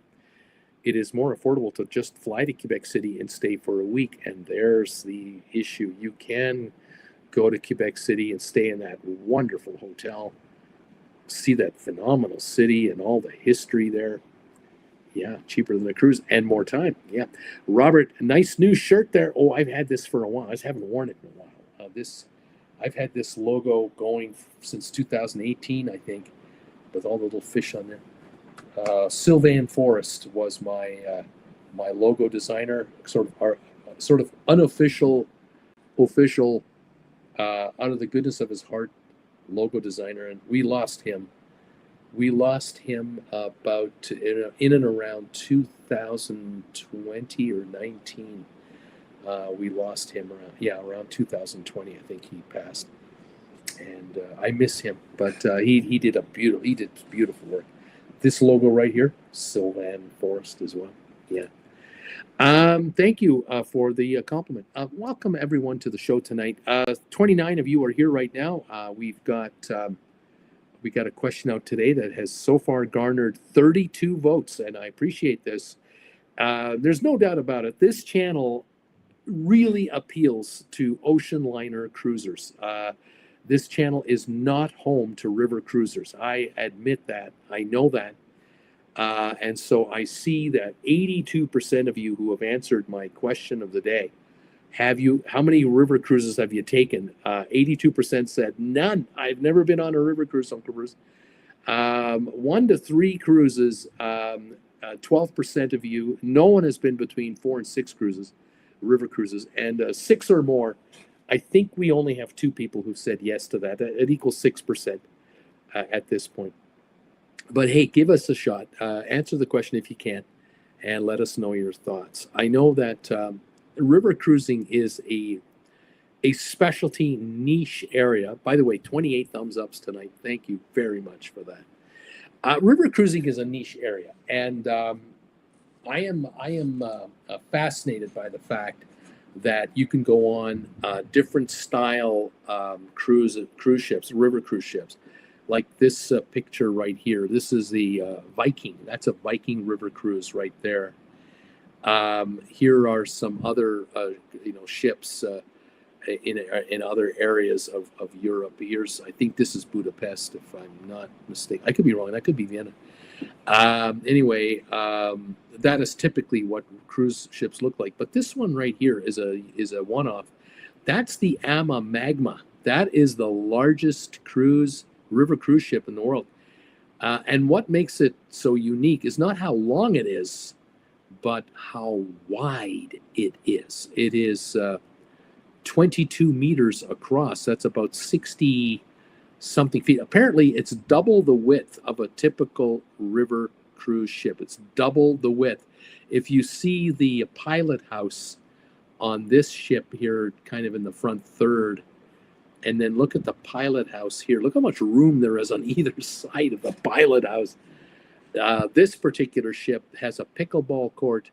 Speaker 1: It is more affordable to just fly to Quebec City and stay for a week. And there's the issue. You can go to Quebec City and stay in that wonderful hotel, see that phenomenal city and all the history there. Yeah, cheaper than the cruise and more time. Yeah. Robert, nice new shirt there. Oh, I've had this for a while. I just haven't worn it in a while. I've had this logo going since 2018, I think, with all the little fish on there. Sylvain Forrest was my logo designer, sort of unofficial, official, out of the goodness of his heart, logo designer, and we lost him. We lost him about in and around 2020 or 19. We lost him around 2020. I think he passed, and I miss him. But he did beautiful work. This logo right here, Sylvain Forrest as well. Yeah. Thank you for the compliment. Welcome everyone to the show tonight. 29 of you are here right now. We got a question out today that has so far garnered 32 votes, and I appreciate this. There's no doubt about it. This channel really appeals to ocean liner cruisers. This channel is not home to river cruisers. I admit that. I know that. And so I see that 82% of you who have answered my question of the day, how many river cruises have you taken? 82% said none. I've never been on a river cruise, Uncle Bruce. 1 to 3 cruises, 12% of you. No one has been between 4 and 6 cruises, river cruises, and 6 or more. I think we only have 2 people who've said yes to that. It equals 6% at this point. But hey, give us a shot. Answer the question if you can, and let us know your thoughts. I know that river cruising is a specialty niche area. By the way, 28 thumbs ups tonight. Thank you very much for that. River cruising is a niche area, and I am fascinated by the fact that you can go on different style cruise ships, river cruise ships. Like this picture right here. This is the Viking. That's a Viking river cruise right there. Here are some other ships in other areas of Europe. I think this is Budapest, if I'm not mistaken. I could be wrong. That could be Vienna. Anyway, that is typically what cruise ships look like. But this one right here is a one-off. That's the Ama Magma. That is the largest river cruise ship in the world. And what makes it so unique is not how long it is, but how wide it is. It is 22 meters across. That's about 60 something feet. Apparently, it's double the width of a typical river cruise ship. It's double the width. If you see the pilot house on this ship here, kind of in the front third, and then look at the pilot house here. Look how much room there is on either side of the pilot house. This particular ship has a pickleball court,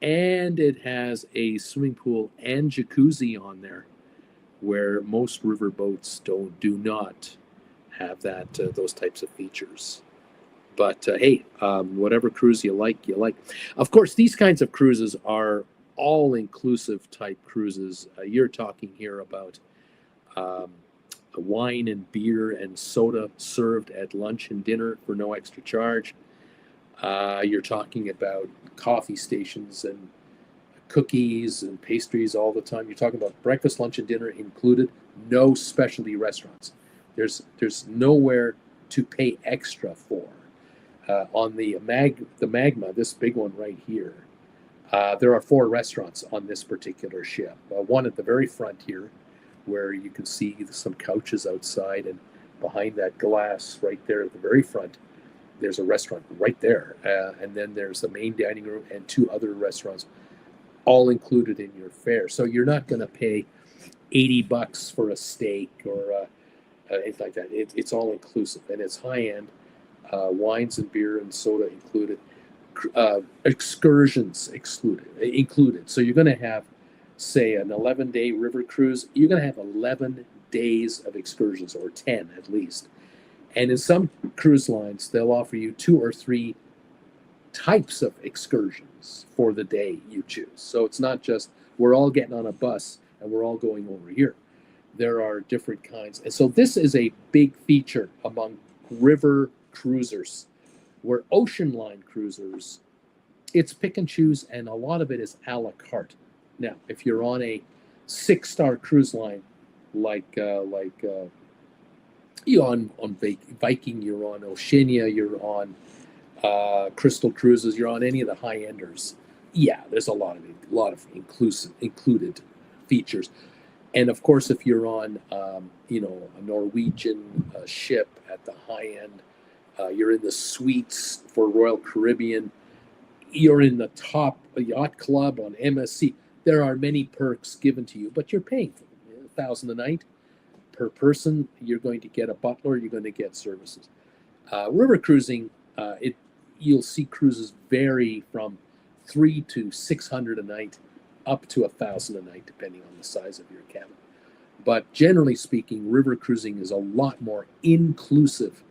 Speaker 1: and it has a swimming pool and jacuzzi on there, where most river boats do not have those types of features. But hey, whatever cruise you like, you like. Of course, these kinds of cruises are all-inclusive type cruises. You're talking here about wine and beer and soda served at lunch and dinner for no extra charge. You're talking about coffee stations and cookies and pastries all the time. You're talking about breakfast, lunch, and dinner included. No specialty restaurants. There's nowhere to pay extra for. On the Magma, this big one right here, there are 4 restaurants on this particular ship. One at the very front here, where you can see some couches outside, and behind that glass right there at the very front, there's a restaurant right there. And then there's the main dining room and 2 other restaurants, all included in your fare. So you're not going to pay $80 for a steak or anything like that. It's all inclusive, and it's high end. Wines and beer and soda included. Excursions included. So you're going to have, say, an 11-day river cruise. You're going to have 11 days of excursions, or 10 at least. And in some cruise lines, they'll offer you 2 or 3 types of excursions for the day you choose. So it's not just we're all getting on a bus and we're all going over here. There are different kinds. And so this is a big feature among river cruisers, where ocean line cruisers, it's pick and choose, and a lot of it is a la carte. Now, if you're on a 6-star cruise line, like you're on Viking, you're on Oceania, you're on Crystal Cruises, you're on any of the high-enders, yeah, there's a lot of included features. And of course, if you're on a Norwegian ship at the high end, you're in the suites for Royal Caribbean, you're in the top yacht club on MSC. There are many perks given to you, but you're paying for them. $1,000 a night per person. You're going to get a butler. You're going to get services. River cruising, you'll see cruises vary from $300 to $600 a night, up to $1,000 a night, depending on the size of your cabin. But generally speaking, river cruising is a lot more inclusive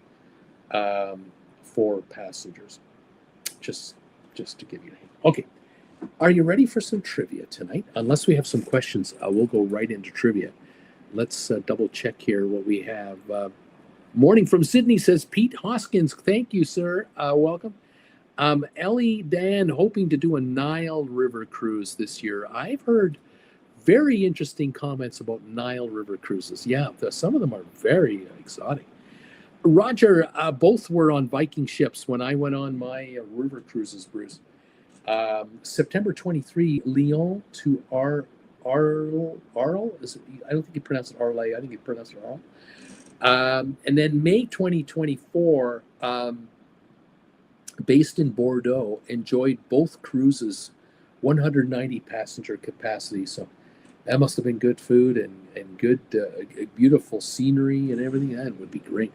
Speaker 1: for passengers. Just just to give you a hint. Okay, are you ready for some trivia tonight? Unless we have some questions, we'll go right into trivia. Let's double check here what we have. Morning from Sydney, says Pete Hoskins. Thank you, sir. Welcome. Ellie Dan, hoping to do a Nile River cruise this year. I've heard very interesting comments about Nile River cruises. Yeah, some of them are very exotic. Roger, both were on Viking ships when I went on my river cruises, Bruce. September 23, Lyon to Arles. I don't think you pronounce it Arles. I think you pronounce it Arles. And then May 2024, based in Bordeaux, enjoyed both cruises, 190 passenger capacity. So that must have been good food and good, beautiful scenery and everything. That would be great.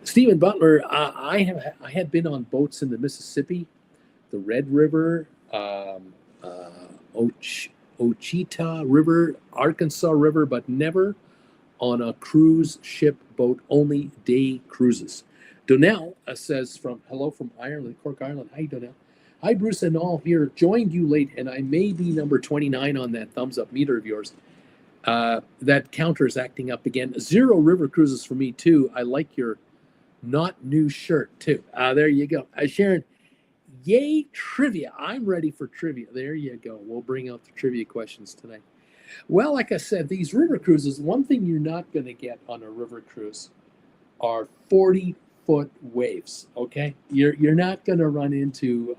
Speaker 1: Stephen Butler, I had been on boats in the Mississippi, the Red River, Ouachita River, Arkansas River, but never on a cruise ship boat, only day cruises. Donnell says hello from Ireland, Cork, Ireland. Hi, Donnell. Hi, Bruce and all here. Joined you late, and I may be number 29 on that thumbs up meter of yours. That counter is acting up again. 0 river cruises for me, too. I like your not new shirt, too. There you go. Sharon, yay, trivia. I'm ready for trivia. There you go. We'll bring out the trivia questions tonight. Well, like I said, these river cruises, one thing you're not going to get on a river cruise are 40-foot waves, okay? You're not going to run into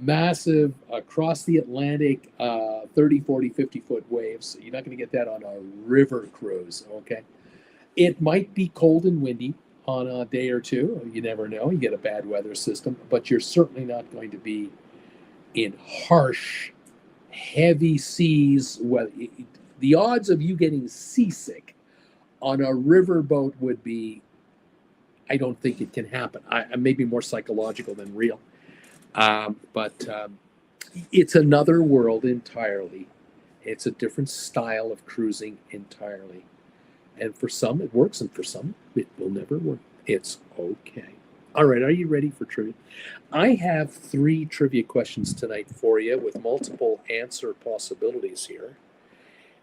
Speaker 1: massive across the Atlantic 30, 40, 50-foot waves. You're not going to get that on a river cruise, okay? It might be cold and windy on a day or two. You never know. You get a bad weather system, but you're certainly not going to be in harsh, heavy seas. Well, the odds of you getting seasick on a riverboat would be, I don't think it can happen. I may be more psychological than real. But it's another world entirely. It's a different style of cruising entirely. And for some, it works, and for some, it will never work. It's okay. All right, are you ready for trivia? I have 3 trivia questions tonight for you with multiple answer possibilities here.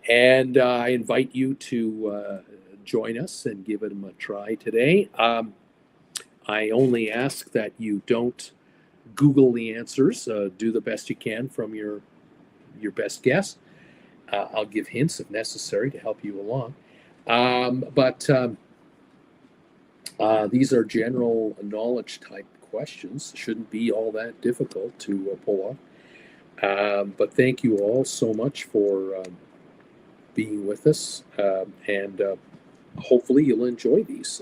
Speaker 1: And I invite you to join us and give them a try today. I only ask that you don't Google the answers. Do the best you can from your best guess. I'll give hints if necessary to help you along. But these are general knowledge type questions. Shouldn't be all that difficult to pull off. But thank you all so much for being with us. And hopefully you'll enjoy these.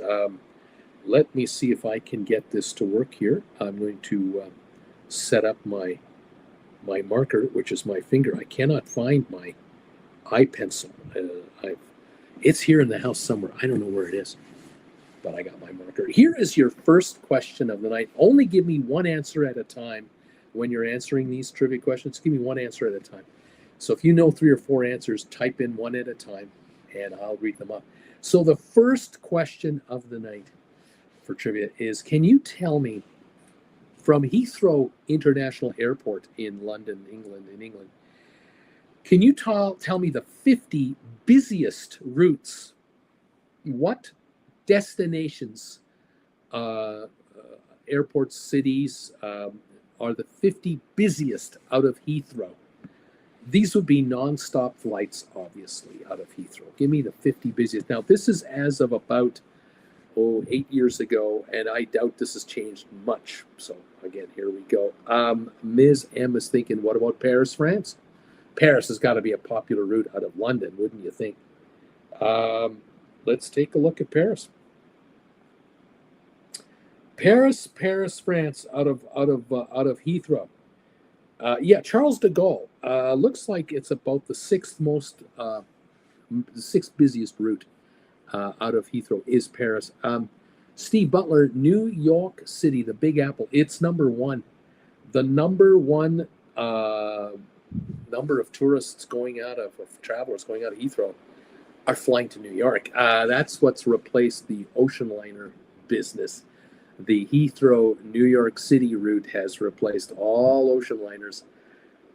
Speaker 1: Let me see if I can get this to work here. I'm going to set up my marker, which is my finger. I cannot find my eye pencil. It's here in the house somewhere. I don't know where it is, but I got my marker. Here is your first question of the night. Only give me one answer at a time when you're answering these trivia questions. Give me one answer at a time. So if you know 3 or 4 answers, type in one at a time, and I'll read them up. So the first question of the night for trivia is, can you tell me, from Heathrow International Airport in London, England, can you tell me the 50 busiest routes? What destinations, airports, cities are the 50 busiest out of Heathrow? These would be non-stop flights, obviously, out of Heathrow. Give me the 50 busiest. Now, this is as of about 8 years ago, and I doubt this has changed much. So again, here we go. Ms. M is thinking, what about Paris, France? Paris has got to be a popular route out of London, wouldn't you think? Let's take a look at Paris. Paris, France, out of Heathrow. Yeah, Charles de Gaulle. Looks like it's about the 6th busiest route out of Heathrow is Paris. Steve Butler, New York City, the Big Apple. It's number 1. The number 1 number of tourists travelers going out of Heathrow are flying to New York. That's what's replaced the ocean liner business The Heathrow, New York City route has replaced all ocean liners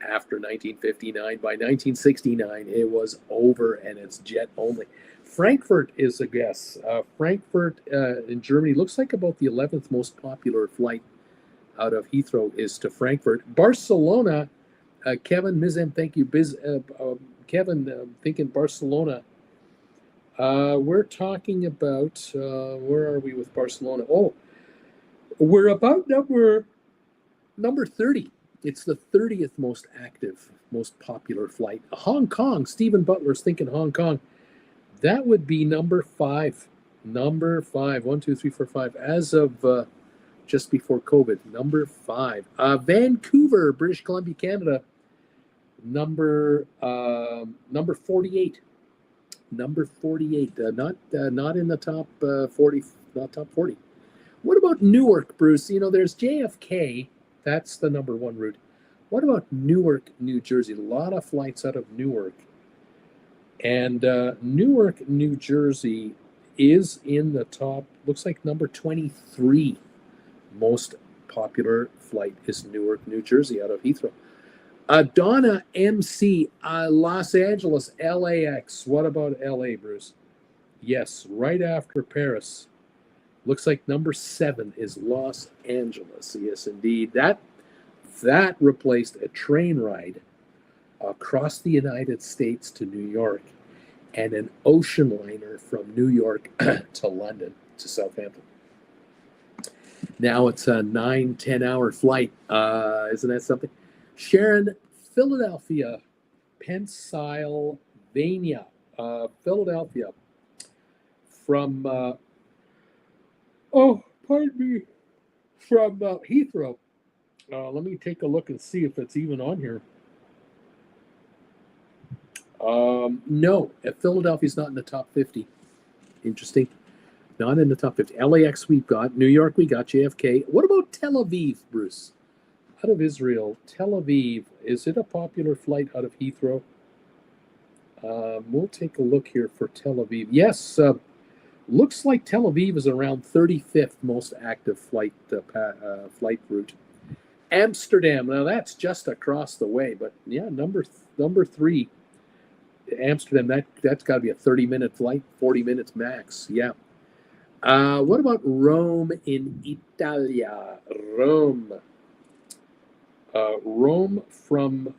Speaker 1: after 1959. By 1969, it was over and it's jet only. Frankfurt is a guess. Frankfurt in Germany looks like about the 11th most popular flight out of Heathrow is to Frankfurt. Barcelona, Kevin Mizem, thank you. Kevin, thinking Barcelona. We're talking about, where are we with Barcelona? Oh, we're about number 30. It's the 30th most active, most popular flight. Hong Kong, Stephen Butler's thinking Hong Kong. That would be number 5. Number 5. 1, 2, 3, 4, 5. As of just before COVID, number 5. Vancouver, British Columbia, Canada. Number 48. Number 48. Not in the top 40. Not top 40. What about Newark, Bruce? You know, there's JFK. That's the number 1 route. What about Newark, New Jersey? A lot of flights out of Newark. And Newark, New Jersey is in the top, looks like number 23 most popular flight is Newark, New Jersey out of Heathrow. Donna MC, Los Angeles, LAX. What about LA, Bruce? Yes, right after Paris. Looks like number 7 is Los Angeles. Yes, indeed. That replaced a train ride across the United States to New York and an ocean liner from New York to London to Southampton. Now it's a 9-10 hour flight. Isn't that something? Sharon, Philadelphia, Pennsylvania, Philadelphia, from from Heathrow. Let me take a look and see if it's even on here. No, Philadelphia's not in the top 50. Interesting. Not in the top 50. LAX we've got. New York we got. JFK. What about Tel Aviv, Bruce? Out of Israel. Tel Aviv. Is it a popular flight out of Heathrow? We'll take a look here for Tel Aviv. Yes, looks like Tel Aviv is around 35th most active flight route. Amsterdam. Now that's just across the way, but yeah, number 3. Amsterdam, that's got to be a 30-minute flight, 40 minutes max. Yeah. What about Rome in Italia? Rome. Rome from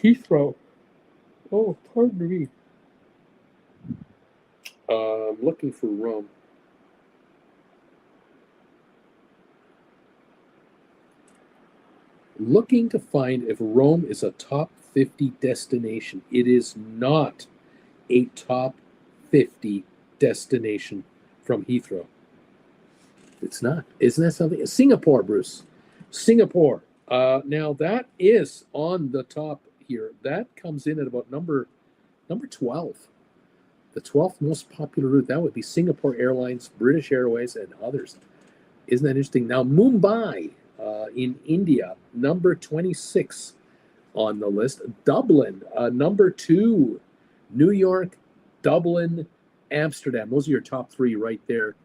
Speaker 1: Heathrow. Oh, pardon me. I'm looking for Rome. Looking to find if Rome is a top 50 destination. It is not a top 50 destination from Heathrow. It's not. Isn't that something? Singapore, Bruce. Singapore. Now that is on the top here. That comes in at about number 12. The 12th most popular route. That would be Singapore Airlines, British Airways, and others. Isn't that interesting? Now Mumbai in India, number 26 on the list. Dublin, number 2. New York, Dublin, Amsterdam. Those are your top 3 right there.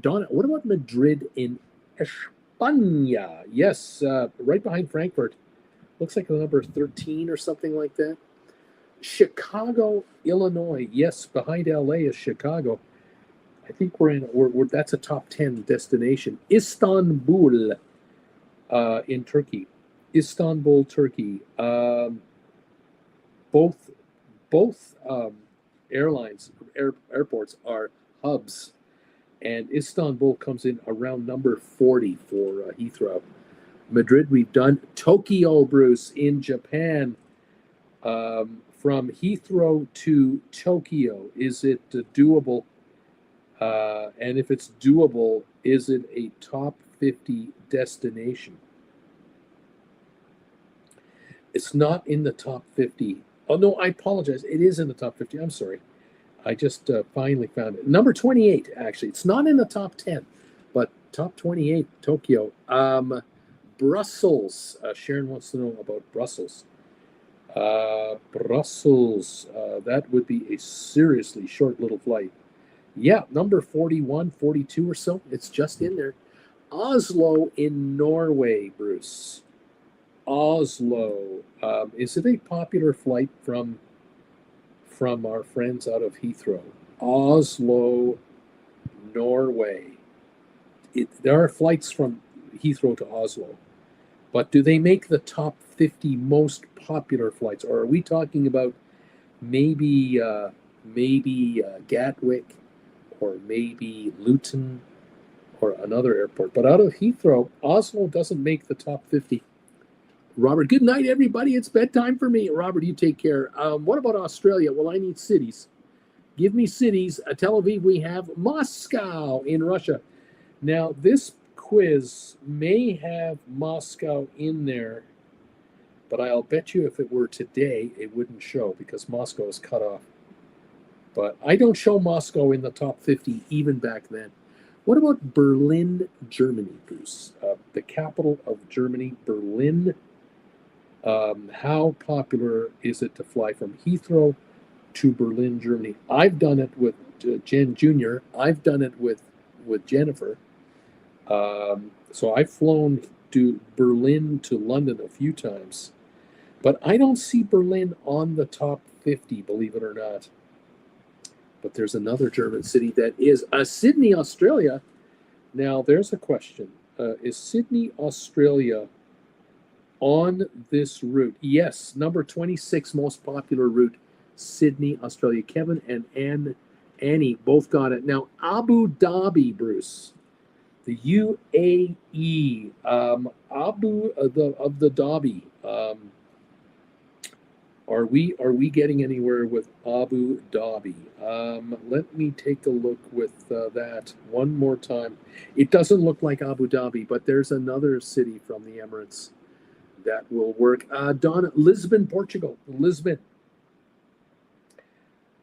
Speaker 1: Donna, what about Madrid in España? Yes, right behind Frankfurt. Looks like a number 13 or something like that. Chicago, Illinois. Yes, behind LA is Chicago. I think that's a top 10 destination. Istanbul in Turkey. Istanbul, Turkey. Both airports are hubs, and Istanbul comes in around number 40 for Heathrow. Madrid, we've done. Tokyo, Bruce, in Japan. From Heathrow to Tokyo, is it doable? And if it's doable, is it a top 50 destination? It's not in the top 50. Oh, no, I apologize. It is in the top 50. I'm sorry. I just finally found it. Number 28, actually. It's not in the top 10, but top 28, Tokyo. Brussels. Sharon wants to know about Brussels. Brussels. That would be a seriously short little flight. Yeah, number 41, 42 or so. It's just in there. Oslo in Norway, Bruce. Oslo. Is it a popular flight from our friends out of Heathrow? Oslo, Norway. There are flights from Heathrow to Oslo, but do they make the top 50 most popular flights, or are we talking about maybe Gatwick, or maybe Luton, or another airport? But out of Heathrow, Oslo doesn't make the top 50. Robert, good night, everybody. It's bedtime for me. Robert, you take care. What about Australia? Well, I need cities. Give me cities. Tel Aviv, we have Moscow in Russia. Now, this quiz may have Moscow in there, but I'll bet you if it were today, it wouldn't show because Moscow is cut off. But I don't show Moscow in the top 50 even back then. What about Berlin, Germany, Bruce? The capital of Germany, Berlin. How popular is it to fly from Heathrow to Berlin, Germany? I've done it with Jen Jr. I've done it with Jennifer. So I've flown to Berlin to London a few times, but I don't see Berlin on the top 50, believe it or not. But there's another German city that is Sydney, Australia. Now, there's a question. Is Sydney, Australia on this route? Yes, number 26 most popular route, Sydney, Australia. Kevin and Annie both got it. Now, Abu Dhabi, Bruce, the UAE, Abu of the Dhabi. Are we getting anywhere with Abu Dhabi? Let me take a look with that one more time. It doesn't look like Abu Dhabi, but there's another city from the Emirates that will work. Donna, Lisbon, Portugal. Lisbon.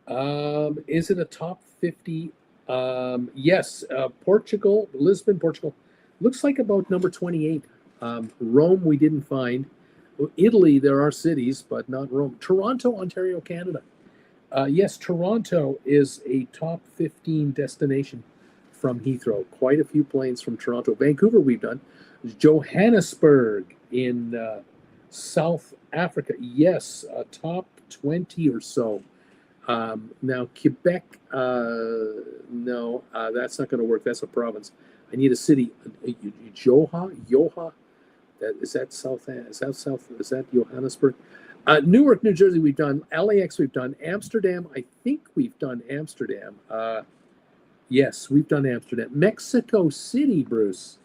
Speaker 1: Is it a top 50? Yes, Portugal, Lisbon, Portugal. Looks like about number 28. Rome, we didn't find. Italy, there are cities, but not Rome. Toronto, Ontario, Canada. Yes, Toronto is a top 15 destination from Heathrow. Quite a few planes from Toronto. Vancouver, we've done. Johannesburg in South Africa. Yes, top 20 or so. Now, Quebec, no, that's not going to work. That's a province. I need a city. Yoha. Is that south? Is that Johannesburg? Newark, New Jersey, we've done. LAX, we've done. Amsterdam, I think we've done Amsterdam. Yes, we've done Amsterdam. Mexico City, Bruce.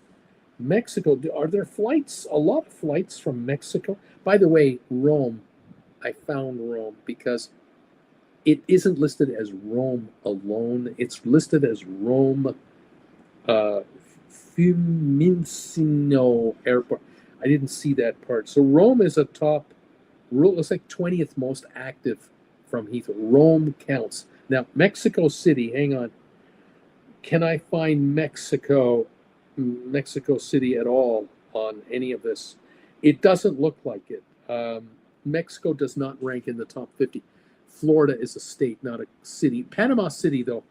Speaker 1: Mexico, are there flights? A lot of flights from Mexico. By the way, Rome. I found Rome because it isn't listed as Rome alone. It's listed as Rome Fiumicino Airport. I didn't see that part. So Rome is a top, looks like 20th most active from Heathrow. Rome counts. Now, Mexico City, hang on. Can I find Mexico City at all on any of this? It doesn't look like it. Mexico does not rank in the top 50. Florida is a state, not a city. Panama City, though.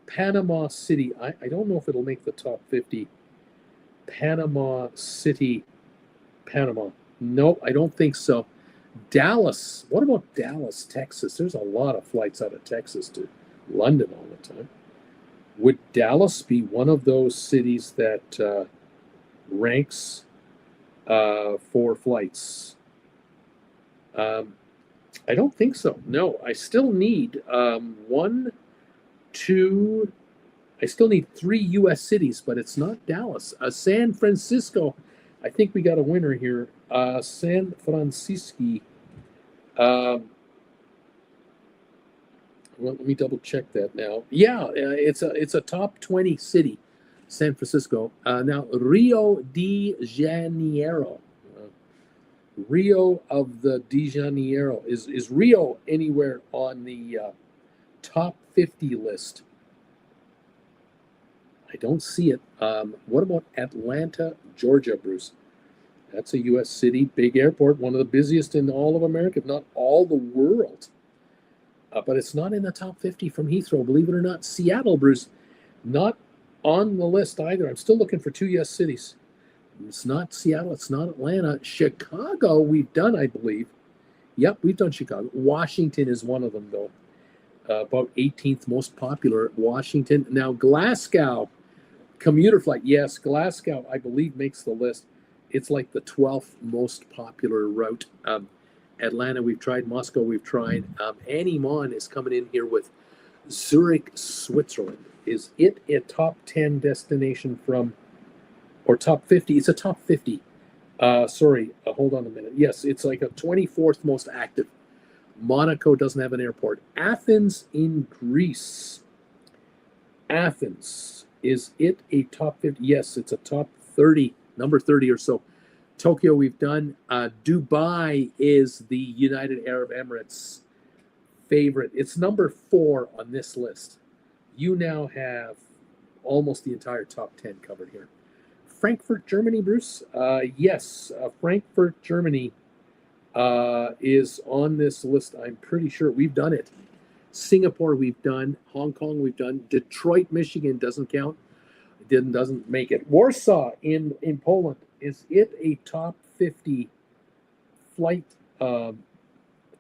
Speaker 1: Panama City, I don't know if it'll make the top 50. Panama City, Panama. No, I don't think so. Dallas, what about Dallas, Texas? There's a lot of flights out of Texas to London all the time. Would Dallas be one of those cities that ranks for flights? I don't think so. No, I still need I still need 3 U.S. cities, but it's not Dallas. San Francisco, I think we got a winner here. San Francisco. Well, let me double check that now. Yeah, it's a top 20 city, San Francisco. Now, Rio de Janeiro. Rio of the de Janeiro. Is Rio anywhere on the top 50 list? I don't see it. What about Atlanta, Georgia, Bruce? That's a U.S. city, big airport, one of the busiest in all of America, if not all the world. but it's not in the top 50 from Heathrow, believe it or not. Seattle, Bruce, not on the list either. I'm still looking for two yes cities. It's not Seattle. It's not Atlanta. Chicago, we've done, I believe. Yep, we've done Chicago. Washington is one of them, though. About 18th most popular, Washington. Now, Glasgow, commuter flight. Yes, Glasgow, I believe, makes the list. It's like the 12th most popular route. Atlanta, we've tried. Moscow, we've tried. Annie Mon is coming in here with Zurich, Switzerland. Is it a top 10 destination from, or top 50? It's a top 50. Hold on a minute. Yes, it's like a 24th most active. Monaco doesn't have an airport. Athens in Greece. Athens, is it a top 50? Yes, it's a top 30, number 30 or so. Tokyo, we've done. Dubai is the United Arab Emirates favorite. It's number 4 on this list. You now have almost the entire top 10 covered here. Frankfurt, Germany, Bruce? Yes, Frankfurt, Germany is on this list. I'm pretty sure we've done it. Singapore, we've done. Hong Kong, we've done. Detroit, Michigan doesn't count. It doesn't make it. Warsaw in Poland, is it a top 50 flight to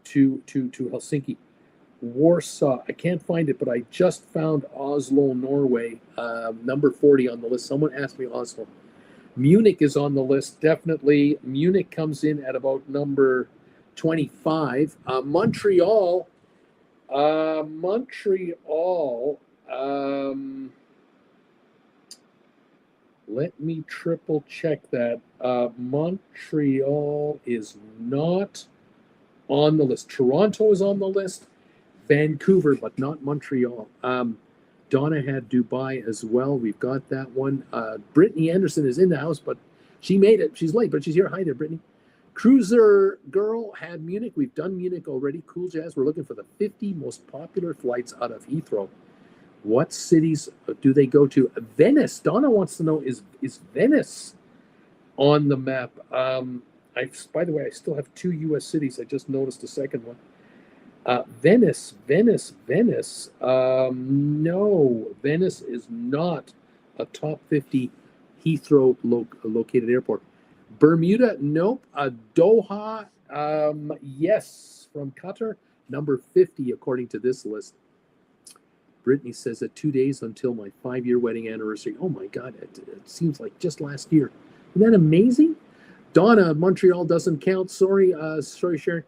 Speaker 1: Helsinki? Warsaw, I can't find it, but I just found Oslo, Norway, number 40 on the list. Someone asked me Oslo. Munich is on the list, definitely. Munich comes in at about number 25. Montreal, let me triple check that. Montreal is not on the list. Toronto is on the list. Vancouver, but not Montreal. Donna had Dubai as well. We've got that one. Brittany Anderson is in the house, but she made it. She's late, but she's here. Hi there, Brittany. Cruiser Girl had Munich. We've done Munich already. Cool Jazz. We're looking for the 50 most popular flights out of Heathrow. What cities do they go to? Venice. Donna wants to know, is Venice on the map? By the way, I still have 2 U.S. cities. I just noticed a second one. Venice. No, Venice is not a top 50 Heathrow located airport. Bermuda, nope. Doha, yes, from Qatar, number 50 according to this list. Brittany says that 2 days until my 5-year wedding anniversary. Oh my God, it seems like just last year. Isn't that amazing? Donna, Montreal doesn't count. Sorry, Sharon.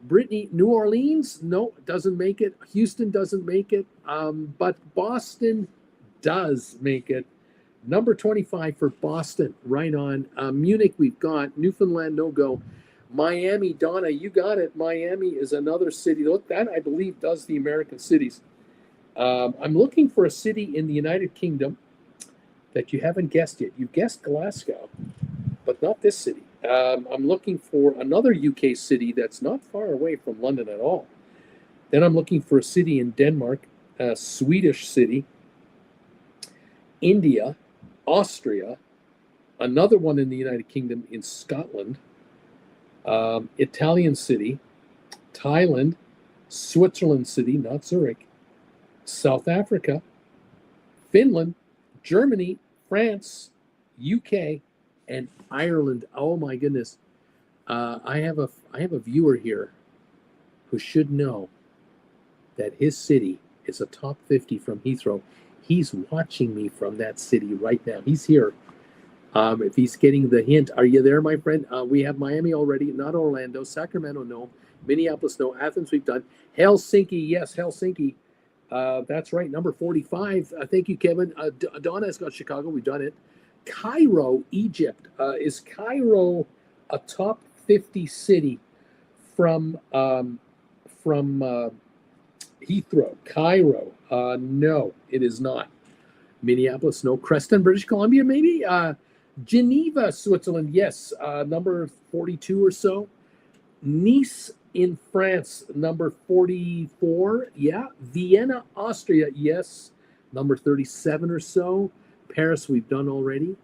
Speaker 1: Brittany, New Orleans, no, doesn't make it. Houston doesn't make it. But Boston does make it. Number 25 for Boston, right on. Munich, we've got. Newfoundland, no go. Miami, Donna, you got it. Miami is another city. That, I believe, does the American cities. I'm looking for a city in the United Kingdom that you haven't guessed yet. You've guessed Glasgow, but not this city. I'm looking for another UK city that's not far away from London at all. Then I'm looking for a city in Denmark, a Swedish city, India, Austria, another one in the United Kingdom in Scotland, Italian city, Thailand, Switzerland city, not Zurich, South Africa, Finland, Germany, France, UK, and Ireland. Oh my goodness. I have a viewer here who should know that his city is a top 50 from Heathrow. He's watching me from that city right now. He's here. If he's getting the hint, are you there, my friend? We have Miami already, not Orlando. Sacramento, no. Minneapolis, no. Athens, we've done. Helsinki, yes, Helsinki. That's right, number 45. Thank you, Kevin. Donna has got Chicago. We've done it. Cairo, Egypt. Is Cairo a top 50 city from Heathrow? Cairo, no, it is not. Minneapolis, no. Creston, British Columbia, maybe. Geneva, Switzerland, yes, number 42 or so. Nice in France, number 44, yeah. Vienna, Austria, yes, number 37 or so. Paris, we've done already.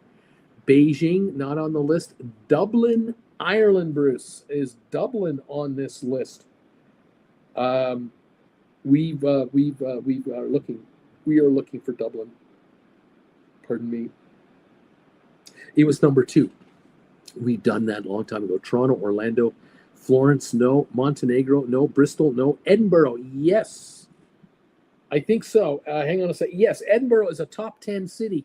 Speaker 1: Beijing, not on the list. Dublin, Ireland, Bruce. Is Dublin on this list? we are looking for Dublin. Pardon me. It was number 2. We've done that a long time ago. Toronto, Orlando, Florence, no. Montenegro, no. Bristol, no. Edinburgh, yes. I think so. Hang on a sec. Yes, Edinburgh is a top 10 city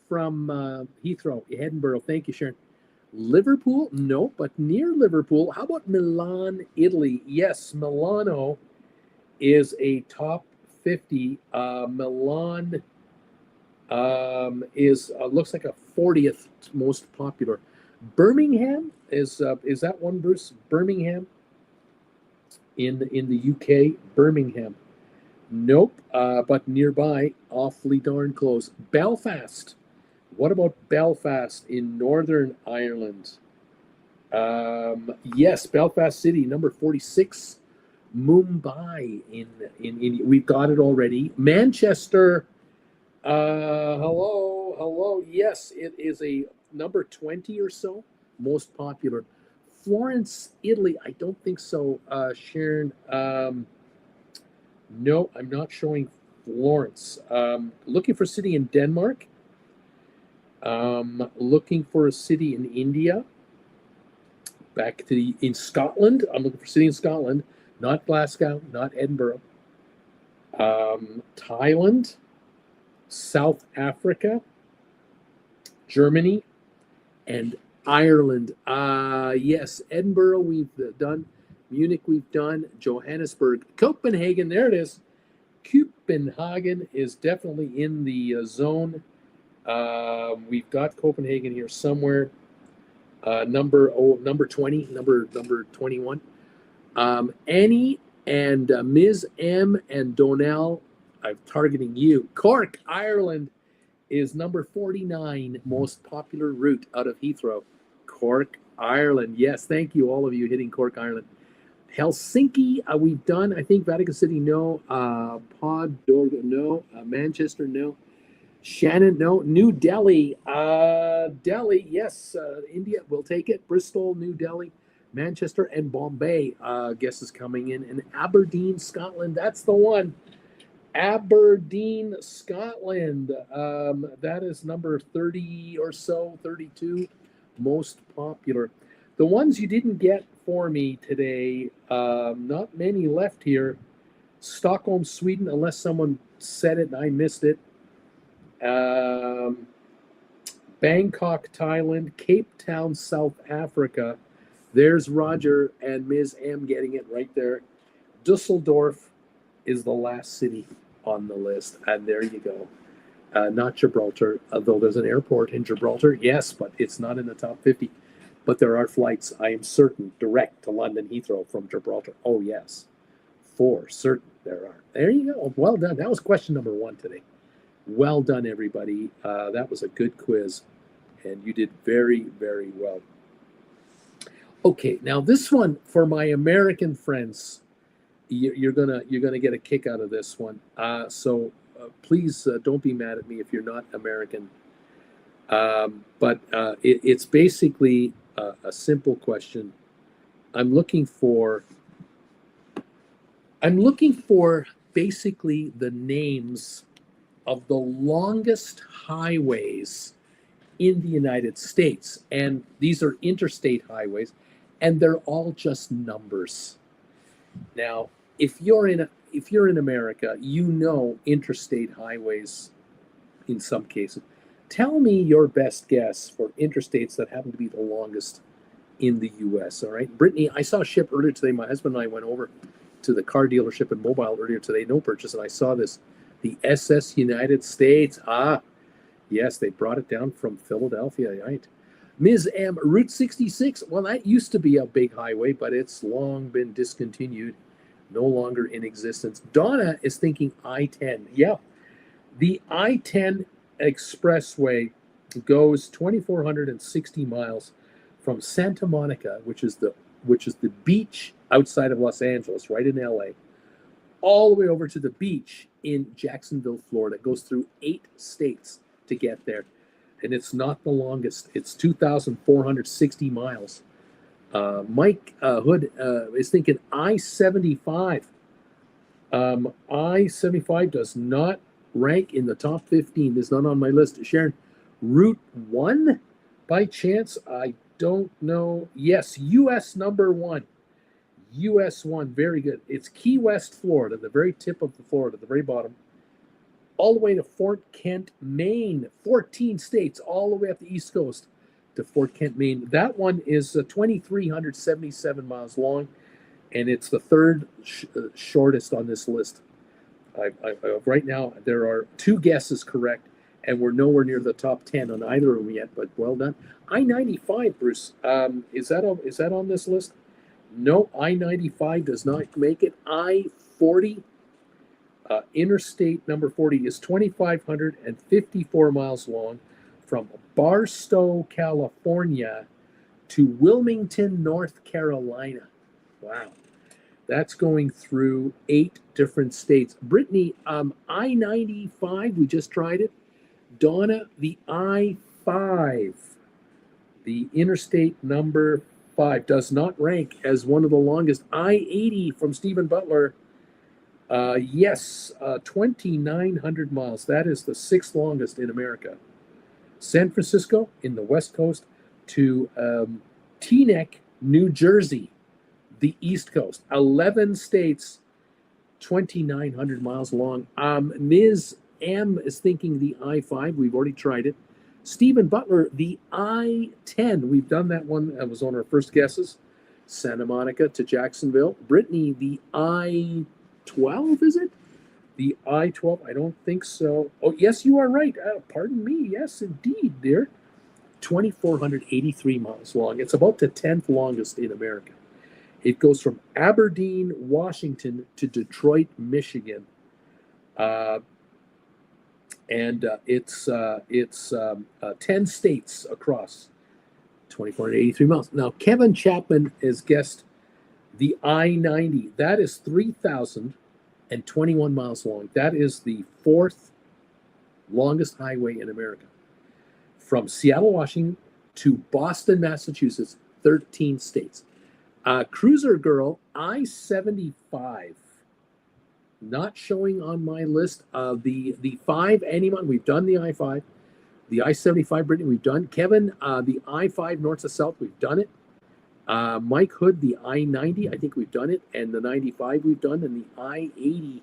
Speaker 1: from Heathrow. Edinburgh, thank you, Sharon. Liverpool, no, but near Liverpool. How about Milan, Italy? Yes, Milano is a top 50. Milan is looks like a 40th most popular. Birmingham is that one, Bruce? Birmingham in the UK. Birmingham, nope. But nearby, awfully darn close. Belfast. What about Belfast in Northern Ireland? Yes, Belfast City, number 46. Mumbai in India. We've got it already. Manchester. Hello. Yes, it is a number 20 or so, most popular. Florence, Italy. I don't think so, Sharon. No, I'm not showing Florence. Looking for a city in Denmark. Looking for a city in India. Back to in Scotland. I'm looking for a city in Scotland, not Glasgow, not Edinburgh. Thailand, South Africa, Germany, and Ireland. Yes, Edinburgh we've done. Munich we've done. Johannesburg. Copenhagen, there it is. Copenhagen is definitely in the zone. We've got Copenhagen here somewhere. Number 20, number 21. Annie and Ms. M and Donnell, I'm targeting you. Cork, Ireland is number 49 most popular route out of Heathrow. Cork, Ireland. Yes, thank you, all of you hitting Cork, Ireland. Helsinki, we've done. I think Vatican City, no. Podgorica, no. Manchester, no. Shannon, no. New Delhi, Delhi, yes. India, we'll take it. Bristol, New Delhi, Manchester, and Bombay, guess is coming in. And Aberdeen, Scotland, that's the one. Aberdeen, Scotland. That is number 30 or so, 32, most popular. The ones you didn't get for me today, not many left here. Stockholm, Sweden, unless someone said it and I missed it. Bangkok, Thailand, Cape Town, South Africa. There's Roger and Ms. M getting it right there. Dusseldorf is the last city on the list, and there you go. Not Gibraltar, though there's an airport in Gibraltar, yes, but it's not in the top 50. But there are flights, I am certain, direct to London Heathrow from Gibraltar. Oh, yes, for certain there are. There you go. Well done. That was question number 1 today. Well done, everybody. That was a good quiz, and you did very, very well. Okay, now this one for my American friends, you're gonna get a kick out of this one. So please don't be mad at me if you're not American. But it's basically a simple question. I'm looking for basically the names of the longest highways in the United States, and these are interstate highways, and they're all just numbers. Now, if you're in America, you know interstate highways in some cases. Tell me your best guess for interstates that happen to be the longest in the U.S. All right, Brittany, I saw a ship earlier today. My husband and I went over to the car dealership in Mobile earlier today, no purchase, and I saw this, the SS United States. Yes, they brought it down from Philadelphia, right? Ms. M, Route 66. Well, that used to be a big highway, but it's long been discontinued, no longer in existence. Donna is thinking I-10. Yeah, the I-10 expressway goes 2,460 miles from Santa Monica, which is the beach outside of Los Angeles, right in LA, all the way over to the beach in Jacksonville, Florida. It goes through 8 states to get there. And it's not the longest. It's 2,460 miles. Mike Hood is thinking I-75. I-75 does not rank in the top 15. It's not on my list. Sharon, Route 1 by chance? I don't know. Yes, US number 1. US 1, very good. It's Key West, Florida, the very tip of the Florida, the very bottom, all the way to Fort Kent, Maine. 14 states, all the way up the East Coast to Fort Kent, Maine. That one is 2,377 miles long, and it's the third shortest on this list. Right now, there are 2 guesses correct, and we're nowhere near the top 10 on either of them yet, but well done. I-95, Bruce, is that on this list? No, I-95 does not make it. I-40, interstate number 40, is 2,554 miles long from Barstow, California to Wilmington, North Carolina. Wow. That's going through 8 different states. Brittany, I-95, we just tried it. Donna, the I-5, the interstate number 5, does not rank as one of the longest. I-80 from Stephen Butler, yes, 2,900 miles. That is the 6th longest in America. San Francisco in the West Coast to Teaneck, New Jersey, the East Coast. 11 states, 2,900 miles long. Ms. M is thinking the I-5. We've already tried it. Stephen Butler, the I-10. We've done that one. That was on our first guesses. Santa Monica to Jacksonville. Brittany, the I-12, is it? The I-12? I don't think so. Oh, yes, you are right. Pardon me. Yes, indeed, dear. 2,483 miles long. It's about the 10th longest in America. It goes from Aberdeen, Washington to Detroit, Michigan. It's 10 states across 2,483 miles. Now, Kevin Chapman has guessed the I-90. That is 3,021 miles long. That is the 4th longest highway in America. From Seattle, Washington to Boston, Massachusetts, 13 states. Cruiser Girl, I-75. Not showing on my list. The 5, anyone, we've done the I-5. The I-75, Brittany, we've done. Kevin, the I-5 north to south, we've done it. Mike Hood, the I-90, I think we've done it. And the 95 we've done. And the I-80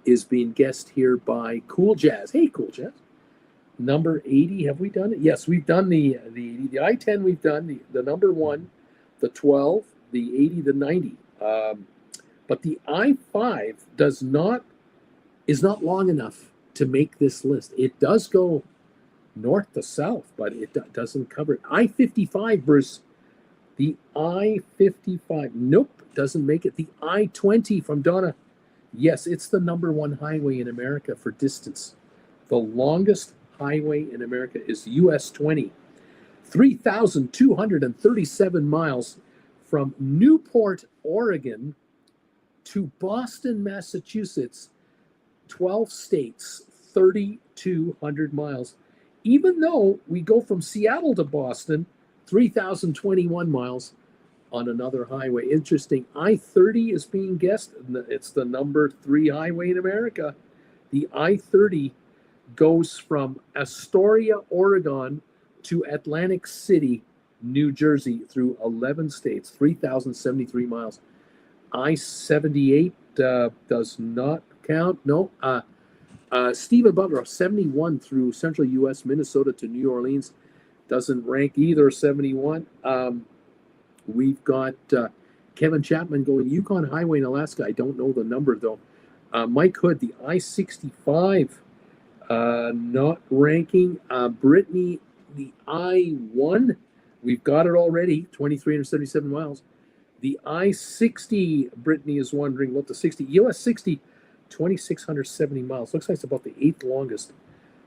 Speaker 1: is being guessed here by Cool Jazz. Hey, Cool Jazz. Number 80, have we done it? Yes, we've done the I-10 we've done. The number 1, the 12, the 80, the 90. But the I-5 is not long enough to make this list. It does go north to south, but it doesn't cover it. I-55, Bruce. The I-55, nope, doesn't make it. The I-20 from Donna. Yes, it's the number 1 highway in America for distance. The longest highway in America is US 20. 3,237 miles from Newport, Oregon to Boston, Massachusetts, 12 states, 3,200 miles. Even though we go from Seattle to Boston, 3,021 miles on another highway. Interesting. I-30 is being guessed. It's the number 3 highway in America. The I-30 goes from Astoria, Oregon to Atlantic City, New Jersey, through 11 states, 3,073 miles. I-78 does not count. No. Stephen Butler, 71 through central U.S., Minnesota to New Orleans. Doesn't rank either, 71. We've got Kevin Chapman going Yukon Highway in Alaska. I don't know the number, though. Mike Hood, the I-65, not ranking. Brittany, the I-1, we've got it already, 2,377 miles. The I-60, Brittany is wondering what the 60, US 60, 2,670 miles. Looks like it's about the 8th longest.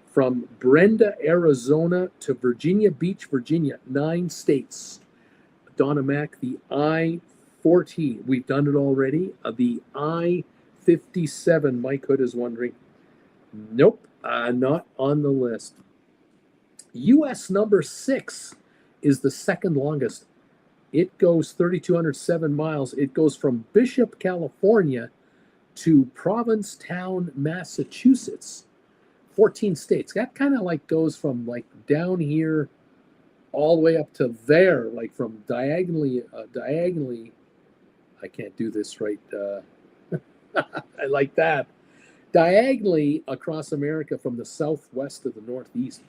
Speaker 1: From Brenda, Arizona to Virginia Beach, Virginia, 9 states. Donna Mack, the I-40, we've done it already. The I-57, Mike Hood is wondering. Nope, not on the list. US number 6 is the 2nd longest. It goes 3,207 miles. It goes from Bishop, California to Provincetown, Massachusetts. 14 states. That kind of like goes from like down here all the way up to there, like from diagonally. I can't do this right. I like that. Diagonally across America from the southwest to the northeast.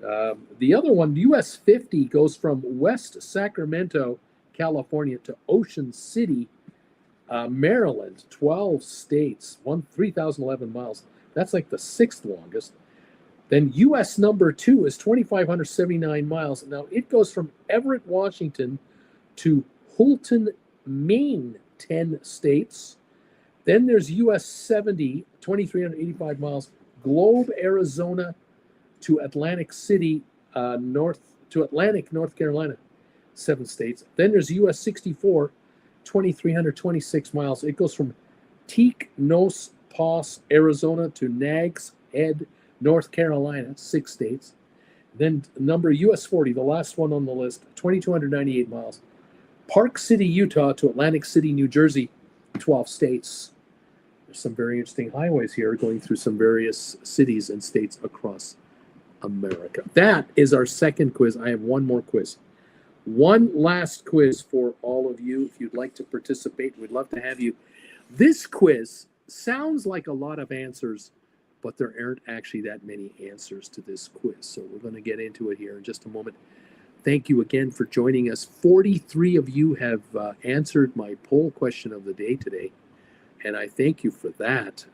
Speaker 1: The other one, US 50, goes from West Sacramento, California to Ocean City, Maryland. 12 states, 3,011 miles. That's like the sixth longest. Then US number 2 is 2,579 miles. Now it goes from Everett, Washington to Houlton, Maine, 10 states. Then there's US 70, 2,385 miles, Globe, Arizona to Atlantic City, North Carolina, 7 states. Then there's US 64, 2,326 miles. It goes from Teak Nos Pass, Arizona to Nags Head, North Carolina, 6 states. Then number US 40, the last one on the list, 2,298 miles. Park City, Utah to Atlantic City, New Jersey, 12 states. There's some very interesting highways here going through some various cities and states across America. That is our second quiz. I have one more quiz. One last quiz for all of you. If you'd like to participate, we'd love to have you. This quiz sounds like a lot of answers, but there aren't actually that many answers to this quiz. So we're going to get into it here in just a moment. Thank you again for joining us. 43 of you have answered my poll question of the day today, and I thank you for that.